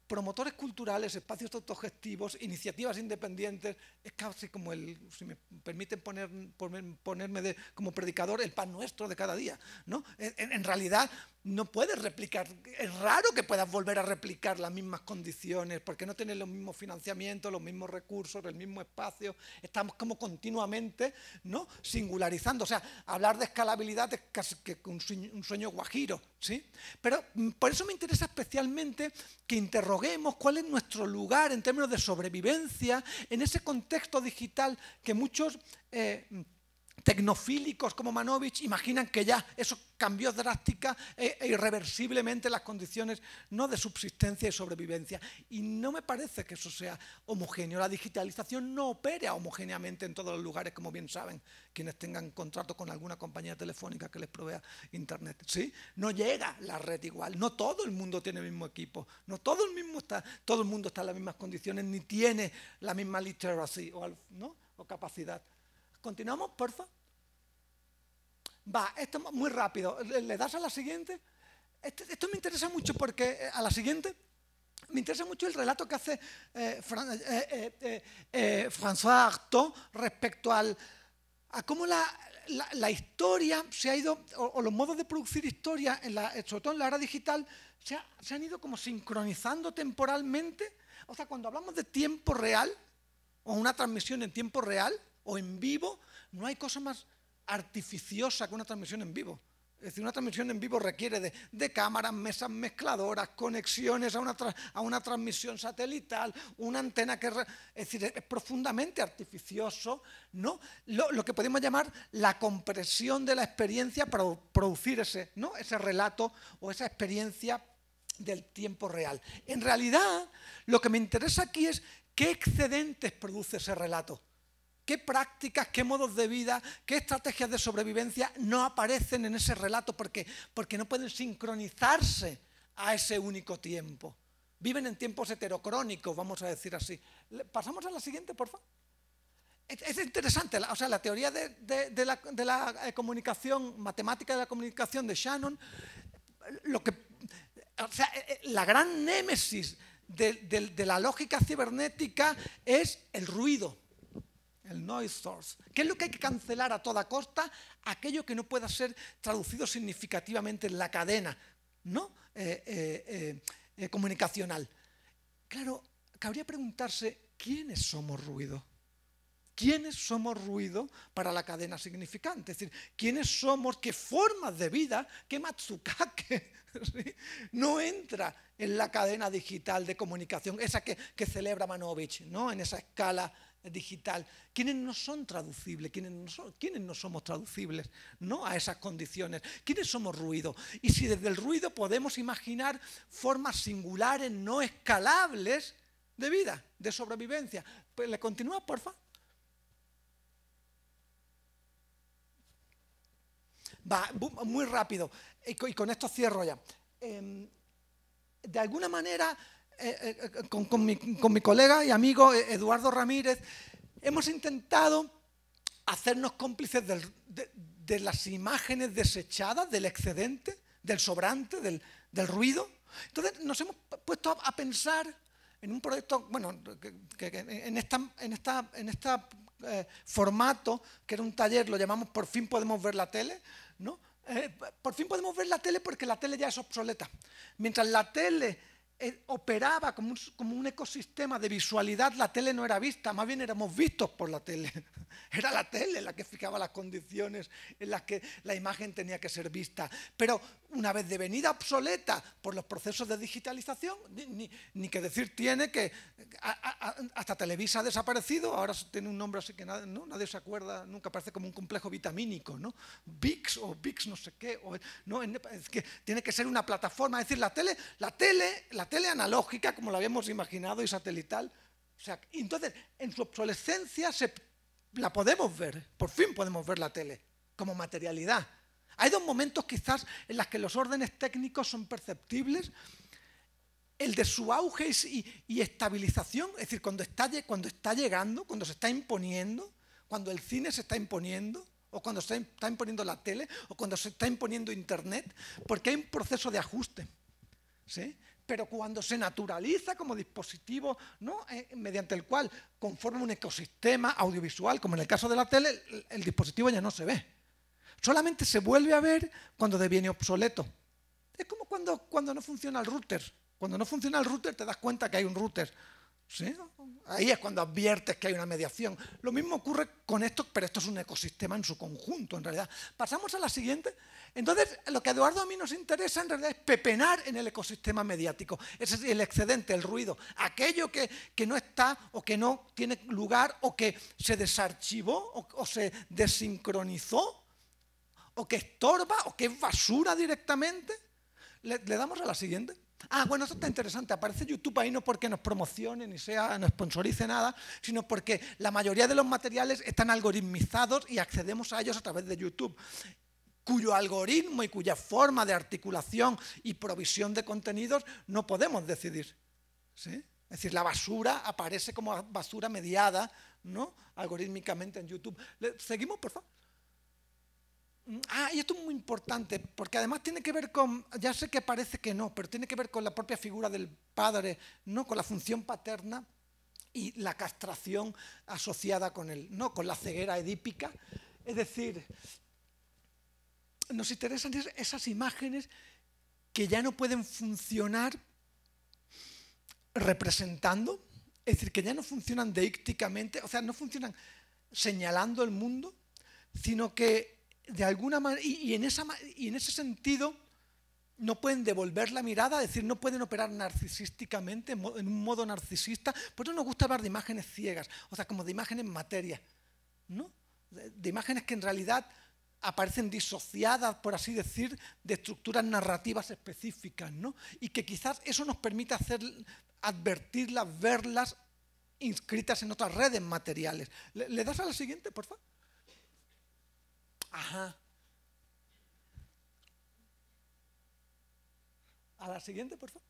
promotores culturales, espacios autogestivos, iniciativas independientes, es casi como si me permiten ponerme como predicador, el pan nuestro de cada día, ¿no? En realidad no puedes replicar, es raro que puedas volver a replicar las mismas condiciones, porque no tienes los mismos financiamientos, los mismos recursos, el mismo espacio, estamos como continuamente, ¿no? Singularizando, o sea, hablar de escalabilidad es casi que un sueño guajiro, ¿sí? Pero por eso me interesa especialmente que interroguemos cuál es nuestro lugar en términos de sobrevivencia en ese contexto digital que muchos tecnofílicos como Manovich imaginan que ya eso cambió drástica e irreversiblemente las condiciones, ¿no? De subsistencia y sobrevivencia. Y no me parece que eso sea homogéneo. La digitalización no opera homogéneamente en todos los lugares, como bien saben quienes tengan contrato con alguna compañía telefónica que les provea internet, ¿sí? No llega la red igual, no todo el mundo tiene el mismo equipo, no todo el mundo está en las mismas condiciones, ni tiene la misma literacy, ¿no? O capacidad. ¿Continuamos, porfa? Va, esto es muy rápido. ¿Le das a la siguiente? Esto me interesa mucho porque a la siguiente me interesa mucho el relato que hace François Artaud respecto a cómo la historia se ha ido, o los modos de producir historia, sobre todo en la era digital, se han ido como sincronizando temporalmente. O sea, cuando hablamos de tiempo real, o una transmisión en tiempo real, o en vivo, no hay cosa más artificiosa que una transmisión en vivo. Es decir, una transmisión en vivo requiere de cámaras, mesas mezcladoras, conexiones a una transmisión satelital, una antena que... Es decir, es profundamente artificioso, ¿no? Lo que podemos llamar la compresión de la experiencia para producir ese relato o esa experiencia del tiempo real. En realidad, lo que me interesa aquí es qué excedentes produce ese relato. ¿Qué prácticas, qué modos de vida, qué estrategias de sobrevivencia no aparecen en ese relato porque no pueden sincronizarse a ese único tiempo? Viven en tiempos heterocrónicos, vamos a decir así. ¿Pasamos a la siguiente, por favor? Es interesante, o sea, la teoría de la comunicación, matemática de la comunicación de Shannon, la gran némesis de la lógica cibernética es el ruido. El noise source. ¿Qué es lo que hay que cancelar a toda costa? Aquello que no pueda ser traducido significativamente en la cadena, ¿no? Comunicacional. Claro, cabría preguntarse, ¿quiénes somos ruido? ¿Quiénes somos ruido para la cadena significante? Es decir, ¿quiénes somos, qué formas de vida, qué Matsukake, ¿sí?, no entra en la cadena digital de comunicación, esa que celebra Manovich, ¿no?, en esa escala digital? ¿Quiénes no son traducibles? ¿Quiénes no somos traducibles, ¿no?, a esas condiciones? ¿Quiénes somos ruido? Y si desde el ruido podemos imaginar formas singulares, no escalables de vida, de sobrevivencia. Pues, ¿le continúa, por favor? Va, muy rápido, y con esto cierro ya. De alguna manera, con mi colega y amigo Eduardo Ramírez, hemos intentado hacernos cómplices de las imágenes desechadas, del excedente, del sobrante, del ruido. Entonces nos hemos puesto a pensar en un proyecto, bueno, que en este formato, que era un taller, lo llamamos Por fin podemos ver la tele, ¿no? Por fin podemos ver la tele porque la tele ya es obsoleta. Mientras la tele operaba como un ecosistema de visualidad, la tele no era vista, más bien éramos vistos por la tele. Era la tele la que fijaba las condiciones en las que la imagen tenía que ser vista. Pero una vez devenida obsoleta por los procesos de digitalización, ni que decir tiene que hasta Televisa ha desaparecido, ahora tiene un nombre así que nadie se acuerda, nunca, parece como un complejo vitamínico, ¿no? VIX o VIX no sé qué, ¿no? Es que tiene que ser una plataforma, es decir, la tele analógica, como la habíamos imaginado, y satelital. O sea, entonces, en su obsolescencia la podemos ver, por fin podemos ver la tele como materialidad. Hay dos momentos quizás en los que los órdenes técnicos son perceptibles. El de su auge y estabilización, es decir, cuando está llegando, cuando se está imponiendo, cuando el cine se está imponiendo, o cuando se está imponiendo la tele, o cuando se está imponiendo Internet, porque hay un proceso de ajuste, ¿sí? Pero cuando se naturaliza como dispositivo, ¿no?, mediante el cual conforma un ecosistema audiovisual, como en el caso de la tele, el dispositivo ya no se ve. Solamente se vuelve a ver cuando deviene obsoleto. Es como cuando no funciona el router. Cuando no funciona el router te das cuenta que hay un router, ¿sí? Ahí es cuando adviertes que hay una mediación. Lo mismo ocurre con esto, pero esto es un ecosistema en su conjunto, en realidad. Pasamos a la siguiente. Entonces, lo que a Eduardo a mí nos interesa en realidad es pepenar en el ecosistema mediático. Ese es el excedente, el ruido. Aquello que no está o que no tiene lugar o que se desarchivó o se desincronizó o que estorba o que es basura directamente. ¿Le damos a la siguiente? Ah, bueno, esto está interesante. Aparece YouTube ahí no porque nos promocione ni nos sponsorice nada, sino porque la mayoría de los materiales están algoritmizados y accedemos a ellos a través de YouTube, cuyo algoritmo y cuya forma de articulación y provisión de contenidos no podemos decidir, ¿sí? Es decir, la basura aparece como basura mediada, ¿no?, algorítmicamente en YouTube. ¿Seguimos, por favor? Ah, y esto es muy importante, porque además tiene que ver con, ya sé que parece que no, pero tiene que ver con la propia figura del padre, ¿no?, con la función paterna y la castración asociada con él, ¿no?, con la ceguera edípica. Es decir, nos interesan esas imágenes que ya no pueden funcionar representando, es decir, que ya no funcionan deícticamente, o sea, no funcionan señalando el mundo, sino que de alguna manera, y en ese sentido no pueden devolver la mirada, es decir, no pueden operar narcisísticamente, en un modo narcisista. Por eso nos gusta hablar de imágenes ciegas, o sea, como de imágenes materia, ¿no? De imágenes que en realidad aparecen disociadas, por así decir, de estructuras narrativas específicas, ¿no? Y que quizás eso nos permite advertirlas, verlas inscritas en otras redes materiales. ¿Le das a la siguiente, por favor? Ajá. A la siguiente, por favor.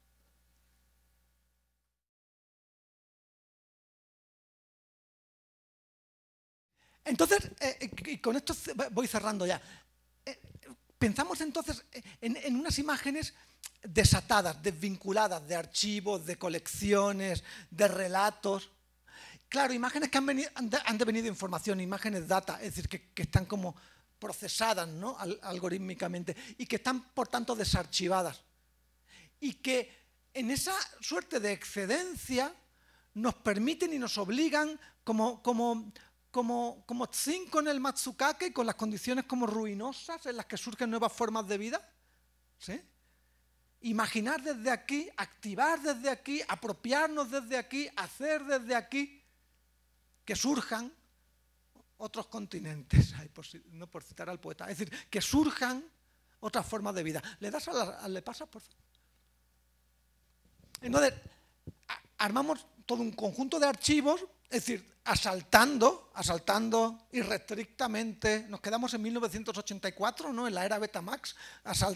Entonces, y con esto voy cerrando ya. Pensamos entonces en unas imágenes desatadas, desvinculadas de archivos, de colecciones, de relatos. Claro, imágenes que han devenido información, imágenes data, es decir, que están como procesadas, ¿no? Algorítmicamente, y que están, por tanto, desarchivadas. Y que en esa suerte de excedencia nos permiten y nos obligan como Tsin con el Matsukake, con las condiciones como ruinosas en las que surgen nuevas formas de vida. ¿Sí? Imaginar desde aquí, activar desde aquí, apropiarnos desde aquí, hacer desde aquí que surjan otros continentes, no por citar al poeta, es decir, que surjan otras formas de vida. ¿Le das le pasas, por favor? Entonces, armamos todo un conjunto de archivos, es decir, asaltando irrestrictamente. Nos quedamos en 1984, ¿no? En la era Betamax,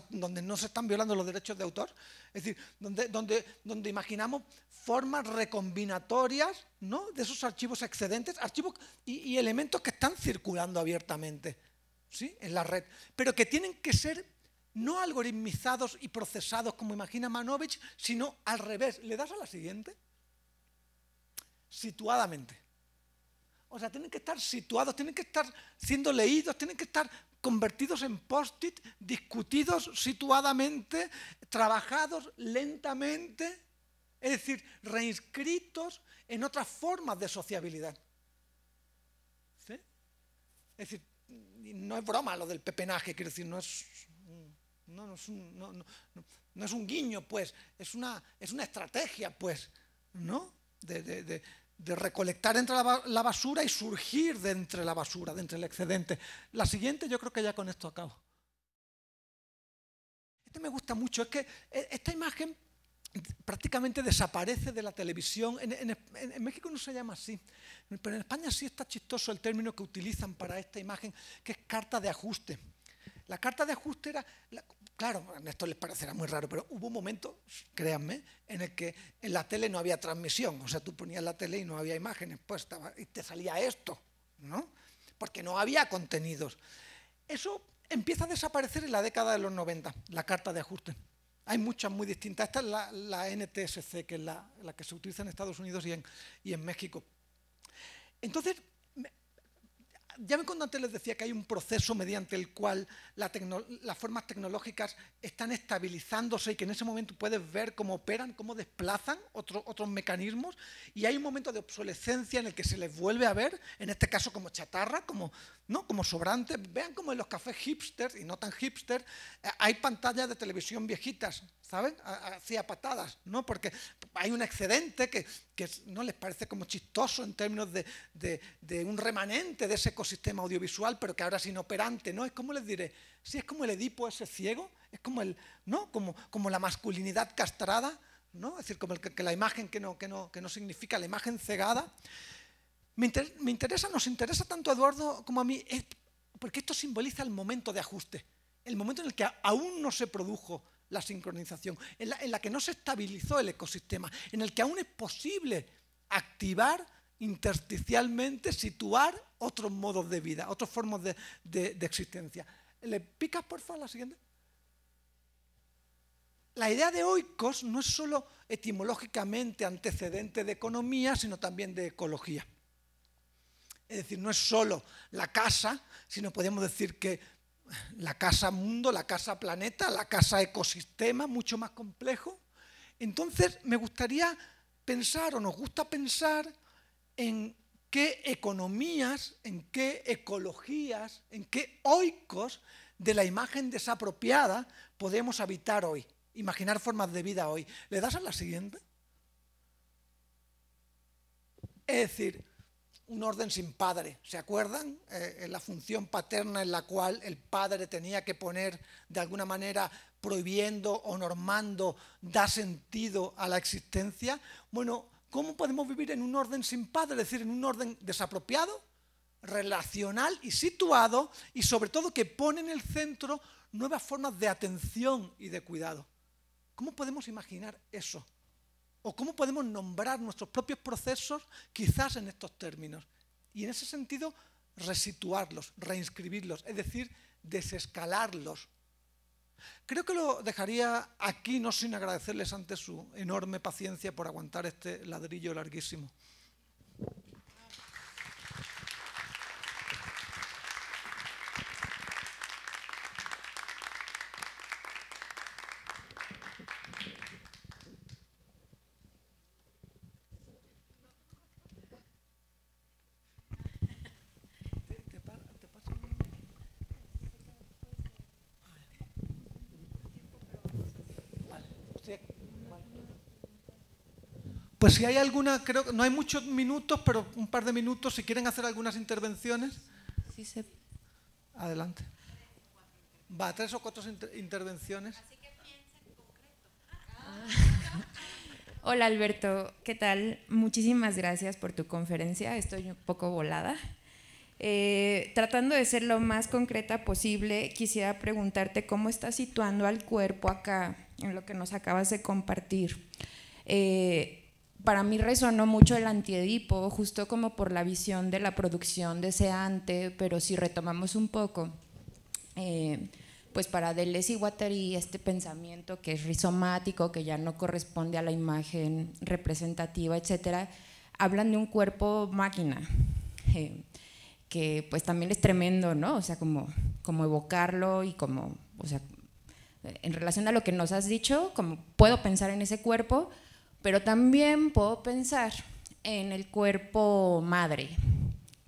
donde no se están violando los derechos de autor. Es decir, donde imaginamos formas recombinatorias, ¿no? De esos archivos excedentes, archivos y elementos que están circulando abiertamente, ¿sí? En la red, pero que tienen que ser no algoritmizados y procesados como imagina Manovich, sino al revés. ¿Le das a la siguiente? Situadamente. O sea, tienen que estar situados, tienen que estar siendo leídos, tienen que estar convertidos en post-it, discutidos situadamente, trabajados lentamente, es decir, reinscritos en otras formas de sociabilidad. ¿Sí? Es decir, no es broma lo del pepenaje, quiero decir, no es un guiño, pues, es una estrategia, pues, ¿no? De recolectar entre la basura y surgir de entre la basura, de entre el excedente. La siguiente, yo creo que ya con esto acabo. Este me gusta mucho, es que esta imagen prácticamente desaparece de la televisión. En México no se llama así, pero en España sí está chistoso el término que utilizan para esta imagen, que es carta de ajuste. La carta de ajuste era, claro, a esto les parecerá muy raro, pero hubo un momento, créanme, en el que en la tele no había transmisión. O sea, tú ponías la tele y no había imágenes, pues y te salía esto, ¿no? Porque no había contenidos. Eso empieza a desaparecer en la década de los 90, la carta de ajuste. Hay muchas muy distintas. Esta es la NTSC, que es la que se utiliza en Estados Unidos y en México. Entonces, ya cuando antes les decía que hay un proceso mediante el cual las formas tecnológicas están estabilizándose y que en ese momento puedes ver cómo operan, cómo desplazan otros mecanismos, y hay un momento de obsolescencia en el que se les vuelve a ver, en este caso como chatarra, como sobrante. Vean como en los cafés hipsters y no tan hipsters hay pantallas de televisión viejitas, ¿saben? Hacía patadas, ¿no? Porque hay un excedente que no les parece como chistoso en términos de un remanente de ese ecosistema audiovisual, pero que ahora es inoperante, ¿no? Es como les diré, sí, es como el Edipo ese ciego, es como ¿no? Como la masculinidad castrada, ¿no? Es decir, como la imagen que no significa, la imagen cegada. Nos interesa tanto a Eduardo como a mí, porque esto simboliza el momento de ajuste, el momento en el que aún no se produjo la sincronización, en la que no se estabilizó el ecosistema, en el que aún es posible activar intersticialmente, situar otros modos de vida, otras formas de existencia. ¿Le picas, por favor, la siguiente? La idea de oikos no es solo etimológicamente antecedente de economía, sino también de ecología. Es decir, no es solo la casa, sino podemos decir que la casa mundo, la casa planeta, la casa ecosistema, mucho más complejo. Entonces, me gustaría pensar, o nos gusta pensar, en qué economías, en qué ecologías, en qué oikos de la imagen desapropiada podemos habitar hoy, imaginar formas de vida hoy. ¿Le das a la siguiente? Es decir, un orden sin padre. ¿Se acuerdan? La función paterna en la cual el padre tenía que poner, de alguna manera, prohibiendo o normando, da sentido a la existencia. Bueno, ¿cómo podemos vivir en un orden sin padre? Es decir, en un orden desapropiado, relacional y situado, y sobre todo que pone en el centro nuevas formas de atención y de cuidado. ¿Cómo podemos imaginar eso? ¿O cómo podemos nombrar nuestros propios procesos quizás en estos términos? Y en ese sentido, resituarlos, reinscribirlos, es decir, desescalarlos. Creo que lo dejaría aquí, no sin agradecerles antes su enorme paciencia por aguantar este ladrillo larguísimo. Pues si hay alguna, creo que no hay muchos minutos, pero un par de minutos, si quieren hacer algunas intervenciones. Sí, sí. Adelante. Va, 3 o 4 intervenciones. Así que piensa en concreto. Hola Alberto, ¿qué tal? Muchísimas gracias por tu conferencia, estoy un poco volada. Tratando de ser lo más concreta posible, quisiera preguntarte cómo estás situando al cuerpo acá, en lo que nos acabas de compartir. Para mí resonó mucho el Antiedipo, justo como por la visión de la producción deseante, pero si retomamos un poco, pues para Deleuze y Guattari este pensamiento que es rizomático, que ya no corresponde a la imagen representativa, etcétera, hablan de un cuerpo máquina, que pues también es tremendo, ¿no? O sea, como evocarlo y como, o sea, en relación a lo que nos has dicho, como puedo pensar en ese cuerpo, pero también puedo pensar en el cuerpo madre,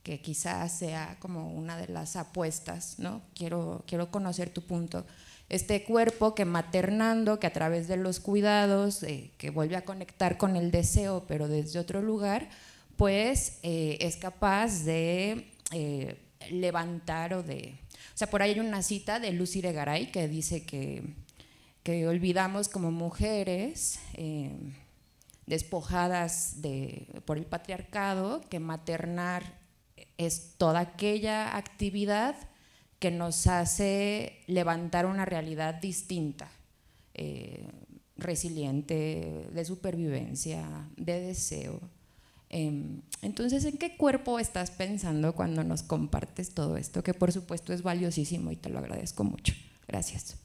que quizás sea como una de las apuestas, ¿no? Quiero conocer tu punto. Este cuerpo que maternando, que a través de los cuidados, que vuelve a conectar con el deseo, pero desde otro lugar, pues es capaz de levantar o de… O sea, por ahí hay una cita de Lucy Irigaray que dice que olvidamos como mujeres… despojadas por el patriarcado, que maternar es toda aquella actividad que nos hace levantar una realidad distinta, resiliente, de supervivencia, de deseo. Entonces, ¿en qué cuerpo estás pensando cuando nos compartes todo esto? Que por supuesto es valiosísimo y te lo agradezco mucho. Gracias.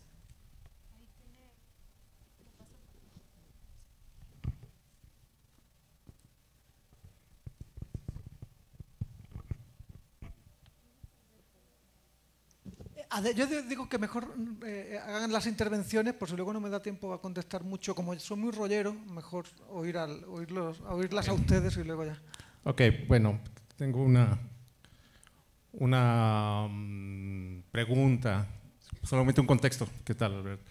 Yo digo que mejor hagan las intervenciones, por si luego no me da tiempo a contestar mucho. Como soy muy rollero, mejor oírlas a ustedes y luego ya. Ok, bueno, tengo una pregunta, solamente un contexto. ¿Qué tal, Albert?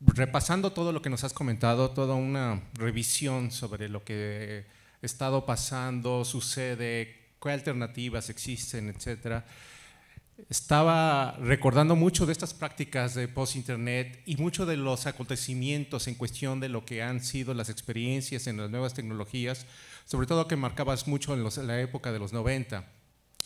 Repasando todo lo que nos has comentado, toda una revisión sobre lo que ha estado pasando, sucede, qué alternativas existen, etcétera. Estaba recordando mucho de estas prácticas de post-internet y mucho de los acontecimientos en cuestión de lo que han sido las experiencias en las nuevas tecnologías, sobre todo que marcabas mucho en la época de los 90,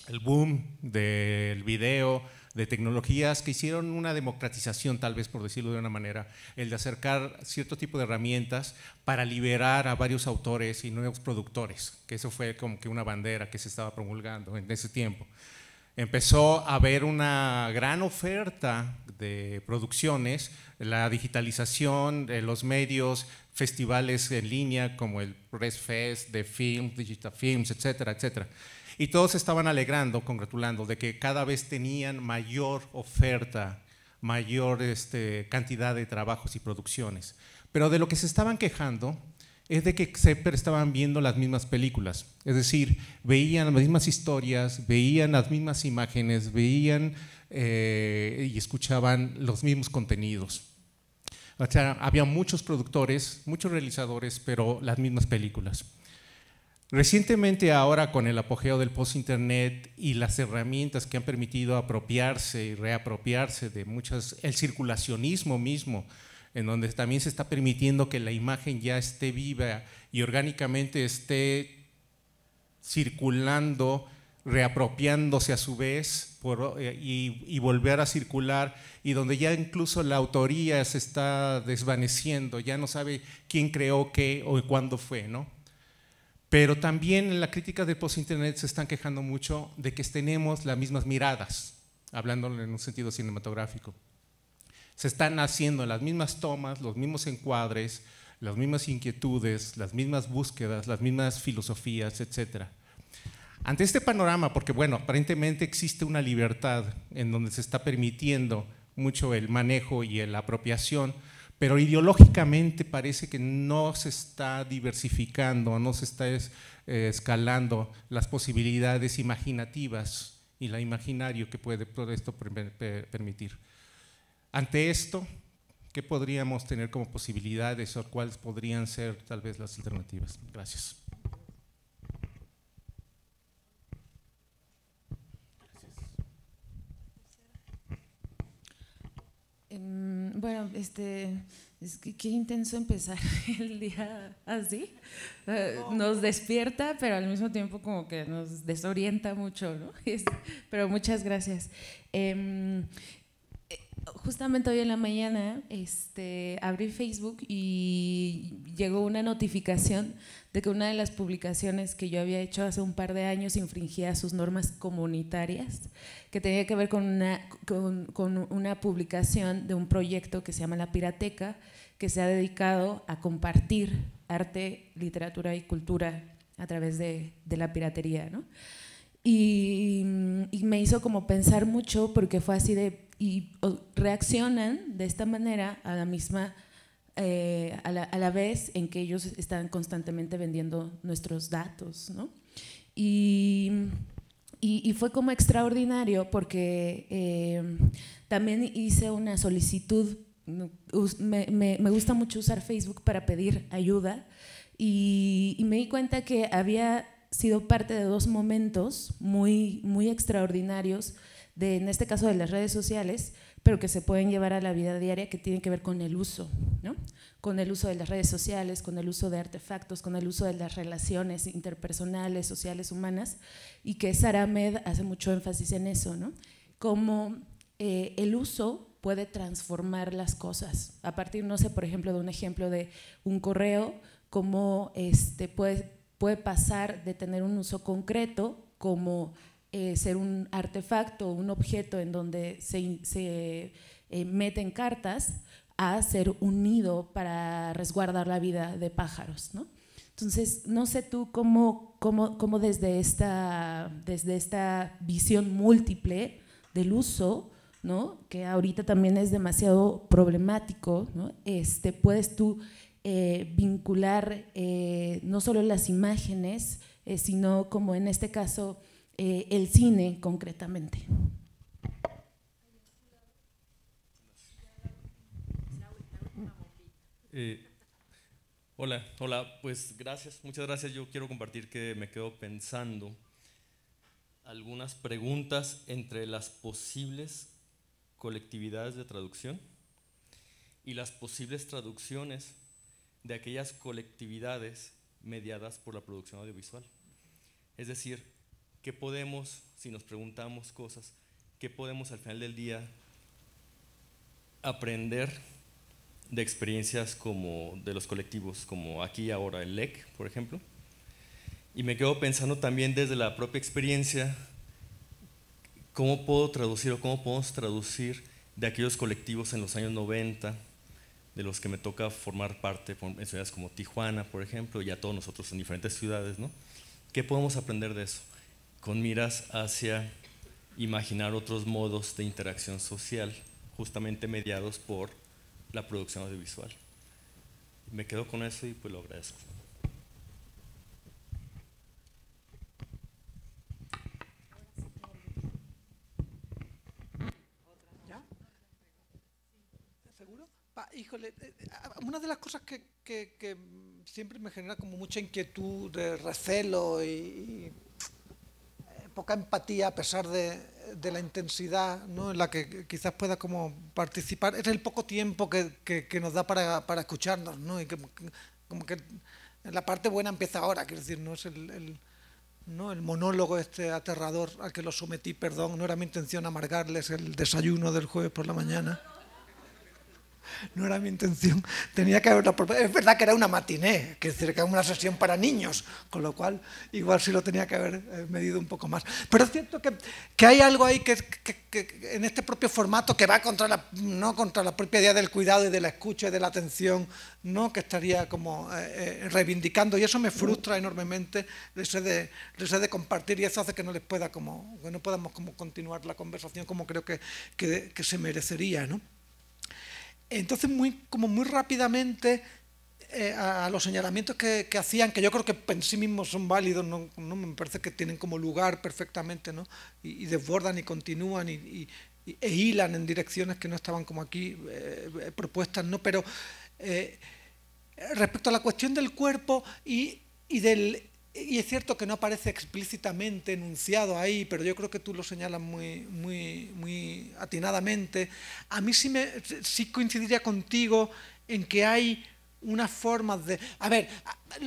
el boom del video, de tecnologías que hicieron una democratización, tal vez por decirlo de una manera, el de acercar cierto tipo de herramientas para liberar a varios autores y nuevos productores, que eso fue como que una bandera que se estaba promulgando en ese tiempo. Empezó a haber una gran oferta de producciones, la digitalización de los medios, festivales en línea como el Press Fest, de Film, Digital Films, etcétera, etcétera. Y todos se estaban alegrando, congratulando de que cada vez tenían mayor oferta, mayor cantidad de trabajos y producciones. Pero de lo que se estaban quejando es de que siempre estaban viendo las mismas películas, es decir, veían las mismas historias, veían las mismas imágenes, veían y escuchaban los mismos contenidos. O sea, había muchos productores, muchos realizadores, pero las mismas películas. Recientemente, ahora con el apogeo del post-internet y las herramientas que han permitido apropiarse y reapropiarse de muchas, el circulacionismo mismo, en donde también se está permitiendo que la imagen ya esté viva y orgánicamente esté circulando, reapropiándose a su vez y volver a circular, y donde ya incluso la autoría se está desvaneciendo, ya no sabe quién creó qué o cuándo fue, ¿no? Pero también en la crítica del post-internet se están quejando mucho de que tenemos las mismas miradas, hablándolo en un sentido cinematográfico. Se están haciendo las mismas tomas, los mismos encuadres, las mismas inquietudes, las mismas búsquedas, las mismas filosofías, etc. Ante este panorama, porque bueno, aparentemente existe una libertad en donde se está permitiendo mucho el manejo y la apropiación, pero ideológicamente parece que no se está diversificando, no se está escalando las posibilidades imaginativas y la imaginario que puede todo esto permitir. Ante esto, ¿qué podríamos tener como posibilidades o cuáles podrían ser tal vez las alternativas? Gracias. Bueno, es que qué intenso empezar el día así. Nos despierta, pero al mismo tiempo como que nos desorienta mucho, ¿no? Pero muchas gracias. Justamente hoy en la mañana abrí Facebook y llegó una notificación de que una de las publicaciones que yo había hecho hace un par de años infringía sus normas comunitarias, que tenía que ver con una publicación de un proyecto que se llama La Pirateca, que se ha dedicado a compartir arte, literatura y cultura a través de la piratería, ¿no? Y me hizo como pensar mucho, porque fue así reaccionan de esta manera a la misma, a la vez en que ellos están constantemente vendiendo nuestros datos, ¿no? Y fue como extraordinario porque también hice una solicitud. Me gusta mucho usar Facebook para pedir ayuda y me di cuenta que había sido parte de dos momentos muy, muy extraordinarios, en este caso de las redes sociales, pero que se pueden llevar a la vida diaria, que tienen que ver con el uso, ¿no? Con el uso de las redes sociales, con el uso de artefactos, con el uso de las relaciones interpersonales, sociales, humanas, y que Sara Ahmed hace mucho énfasis en eso, ¿no? Cómo el uso puede transformar las cosas, a partir, no sé, por ejemplo, de un ejemplo de un correo, cómo puede pasar de tener un uso concreto como ser un artefacto, un objeto en donde se meten cartas, a ser un nido para resguardar la vida de pájaros, ¿no? Entonces, no sé tú cómo desde esta visión múltiple del uso, ¿no? Que ahorita también es demasiado problemático, ¿no? Puedes tú vincular no solo las imágenes, sino como en este caso el cine concretamente. Hola, pues gracias, muchas gracias. Yo quiero compartir que me quedo pensando algunas preguntas entre las posibles colectividades de traducción y las posibles traducciones de aquellas colectividades mediadas por la producción audiovisual. Es decir, ¿qué podemos, si nos preguntamos cosas, qué podemos al final del día aprender de experiencias como de los colectivos, como aquí ahora el LEC, por ejemplo? Y me quedo pensando también desde la propia experiencia, ¿cómo puedo traducir o cómo podemos traducir de aquellos colectivos en los años 90, de los que me toca formar parte en ciudades como Tijuana, por ejemplo, y a todos nosotros en diferentes ciudades, ¿no? ¿Qué podemos aprender de eso? Con miras hacia imaginar otros modos de interacción social, justamente mediados por la producción audiovisual. Me quedo con eso y pues lo agradezco. Híjole, una de las cosas que siempre me genera como mucha inquietud, recelo y poca empatía a pesar de la intensidad, ¿no?, en la que quizás pueda como participar, es el poco tiempo que nos da para escucharnos, ¿no? Y como que la parte buena empieza ahora, quiero decir, no es ¿no?, el monólogo este aterrador al que lo sometí, perdón, no era mi intención amargarles el desayuno del jueves por la mañana. No era mi intención, tenía que haber es verdad que era una matiné, que es decir, que era una sesión para niños, con lo cual igual sí lo tenía que haber medido un poco más. Pero es cierto que hay algo ahí que en este propio formato que va contra la propia idea del cuidado y de la escucha y de la atención, ¿no?, que estaría como reivindicando, y eso me frustra enormemente, deseo de compartir, y eso hace que no podamos como continuar la conversación como creo que se merecería, ¿no? Entonces, muy rápidamente, a los señalamientos que hacían, que yo creo que en sí mismos son válidos, no me parece que tienen como lugar perfectamente, ¿no?, y desbordan y continúan e hilan en direcciones que no estaban como aquí propuestas, ¿no? Pero respecto a la cuestión del cuerpo y es cierto que no aparece explícitamente enunciado ahí, pero yo creo que tú lo señalas muy atinadamente. A mí sí coincidiría contigo en que hay unas formas de... A ver,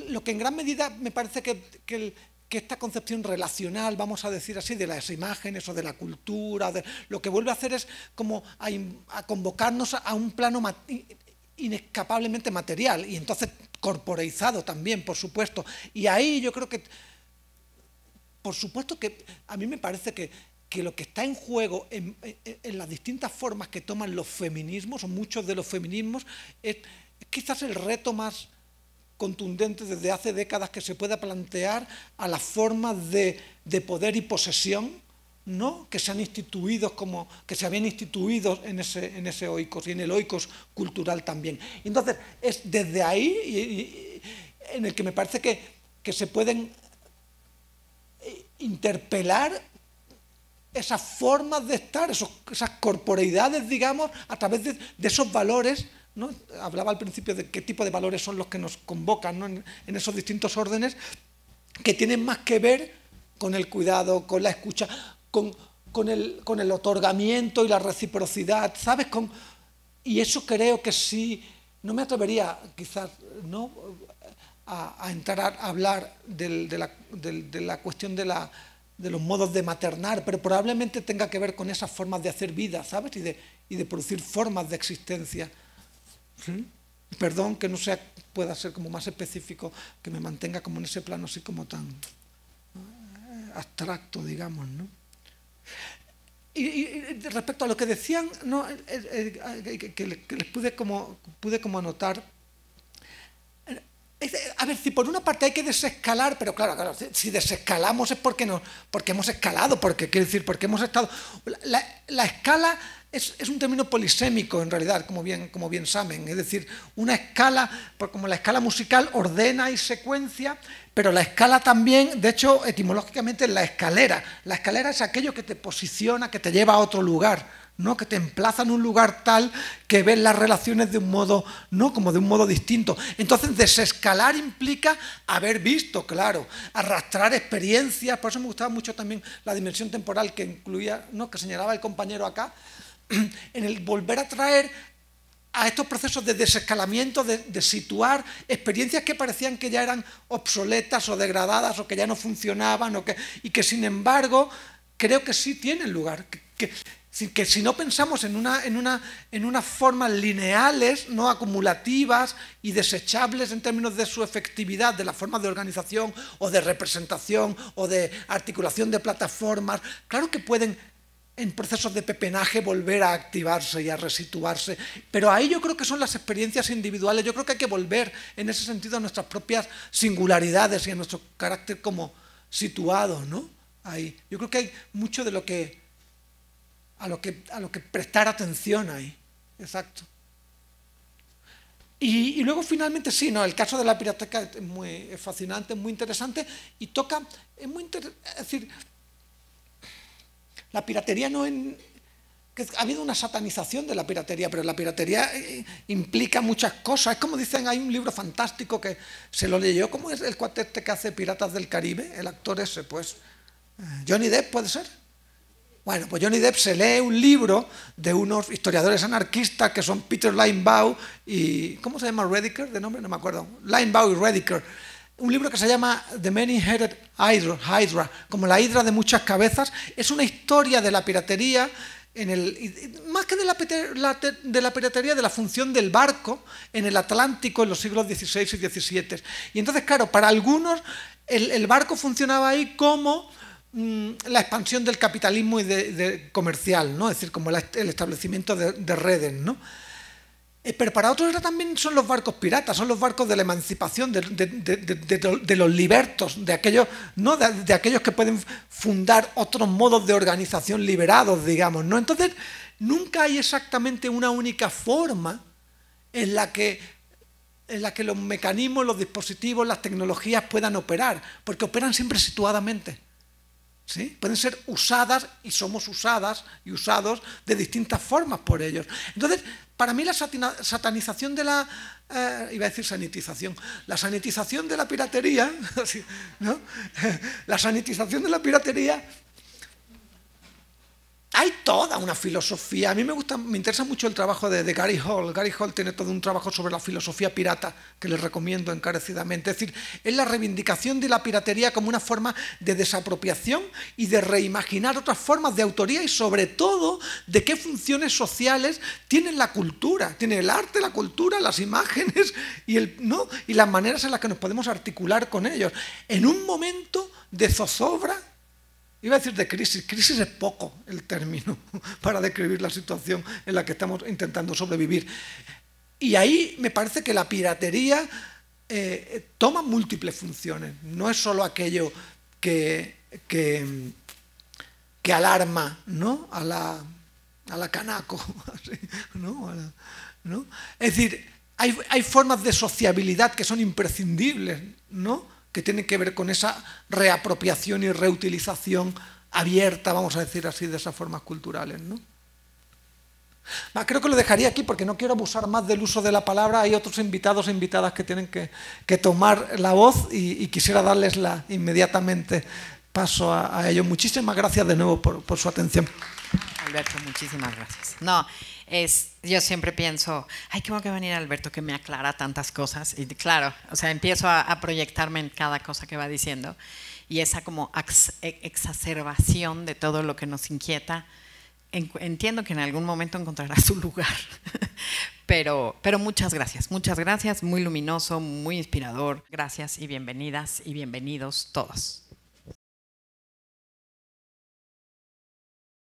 lo que en gran medida me parece que esta concepción relacional, vamos a decir así, de las imágenes o de la cultura, lo que vuelve a hacer es como a convocarnos a un plano inescapablemente material, y entonces corporeizado también, por supuesto. Y ahí yo creo que, por supuesto que a mí me parece que lo que está en juego en las distintas formas que toman los feminismos, o muchos de los feminismos, es quizás el reto más contundente desde hace décadas que se pueda plantear a las formas de poder y posesión, ¿no?, que se han instituido que se habían instituido en ese oikos, y en el oikos cultural también. Entonces, es desde ahí en el que me parece que se pueden interpelar esas formas de estar, esas corporeidades, digamos, a través de esos valores, ¿no? Hablaba al principio de qué tipo de valores son los que nos convocan, ¿no?, en esos distintos órdenes, que tienen más que ver con el cuidado, con la escucha, con el otorgamiento y la reciprocidad, ¿sabes? Y eso creo que sí, no me atrevería quizás, ¿no?, a entrar a hablar de la cuestión de los modos de maternar, pero probablemente tenga que ver con esas formas de hacer vida, ¿sabes? Y de producir formas de existencia. ¿Sí? Perdón que no pueda ser como más específico, que me mantenga como en ese plano así como tan abstracto, digamos, ¿no? Y respecto a lo que decían, ¿no?, que les pude como anotar, a ver, si por una parte hay que desescalar, pero claro, si desescalamos es porque hemos escalado, porque hemos estado... La escala es un término polisémico en realidad, como bien saben, es decir, una escala, como la escala musical, ordena y secuencia, pero la escala también, de hecho, etimológicamente es la escalera. La escalera es aquello que te posiciona, que te lleva a otro lugar, ¿no?, que te emplaza en un lugar tal que ves las relaciones de un modo, ¿no?, como de un modo distinto. Entonces, desescalar implica haber visto, claro, arrastrar experiencias. Por eso me gustaba mucho también la dimensión temporal que incluía, ¿no?, que señalaba el compañero acá, en el volver a traer a estos procesos de desescalamiento, de situar experiencias que parecían que ya eran obsoletas o degradadas o que ya no funcionaban, y que sin embargo creo que sí tienen lugar, que si no pensamos en unas formas lineales, no acumulativas y desechables en términos de su efectividad, de las formas de organización o de representación o de articulación de plataformas, claro que pueden en procesos de pepenaje volver a activarse y a resituarse, pero ahí yo creo que son las experiencias individuales. Yo creo que hay que volver en ese sentido a nuestras propias singularidades y a nuestro carácter como situado, ¿no? Ahí. Yo creo que hay mucho de a lo que prestar atención ahí. Exacto. Y luego finalmente sí, ¿no? El caso de la pirateca es muy fascinante, muy interesante y toca, es decir, la piratería no en... Ha habido una satanización de la piratería, pero la piratería implica muchas cosas. Es como dicen, hay un libro fantástico que se lo leyó, ¿cómo es el cuatete que hace Piratas del Caribe? El actor ese, pues, Johnny Depp, ¿puede ser? Bueno, pues Johnny Depp se lee un libro de unos historiadores anarquistas que son Peter Linebaugh y... ¿cómo se llama? Rediker, de nombre no me acuerdo. Linebaugh y Rediker. Un libro que se llama The Many-Headed Hydra, como la hidra de muchas cabezas. Es una historia de la piratería, más que de la piratería, de la función del barco en el Atlántico en los siglos XVI y XVII. Y entonces, claro, para algunos el barco funcionaba ahí como la expansión del capitalismo y comercial, ¿no? Es decir, como el establecimiento de redes, ¿no? Pero para otros también son los barcos piratas, son los barcos de la emancipación, de los libertos, de aquellos, ¿no? de aquellos que pueden fundar otros modos de organización liberados, digamos, ¿no? Entonces, nunca hay exactamente una única forma en la que los mecanismos, los dispositivos, las tecnologías puedan operar, porque operan siempre situadamente. ¿Sí? Pueden ser usadas y somos usadas y usados de distintas formas por ellos. Entonces, para mí la satanización de la... iba a decir sanitización. La sanitización de la piratería, ¿no? La sanitización de la piratería... Hay toda una filosofía. A mí me interesa mucho el trabajo de Gary Hall. Gary Hall tiene todo un trabajo sobre la filosofía pirata que les recomiendo encarecidamente. Es decir, es la reivindicación de la piratería como una forma de desapropiación y de reimaginar otras formas de autoría y sobre todo de qué funciones sociales tiene la cultura. Tiene el arte, la cultura, las imágenes ¿no? y las maneras en las que nos podemos articular con ellos. En un momento de zozobra, iba a decir de crisis es poco el término para describir la situación en la que estamos intentando sobrevivir. Y ahí me parece que la piratería toma múltiples funciones, no es solo aquello que alarma, ¿no? a la canaco, ¿no? ¿no? Es decir, hay formas de sociabilidad que son imprescindibles, ¿no? Que tienen que ver con esa reapropiación y reutilización abierta, vamos a decir así, de esas formas culturales, ¿no? Creo que lo dejaría aquí porque no quiero abusar más del uso de la palabra. Hay otros invitados e invitadas que tienen que tomar la voz y quisiera darles inmediatamente paso a ellos. Muchísimas gracias de nuevo por su atención. Alberto, muchísimas gracias. No, yo siempre pienso, ay, qué bueno que va a venir Alberto, que me aclara tantas cosas. Y claro, o sea, empiezo a proyectarme en cada cosa que va diciendo. Y esa como exacerbación de todo lo que nos inquieta, entiendo que en algún momento encontrará su lugar. Pero muchas gracias, muy luminoso, muy inspirador. Gracias y bienvenidas y bienvenidos todos.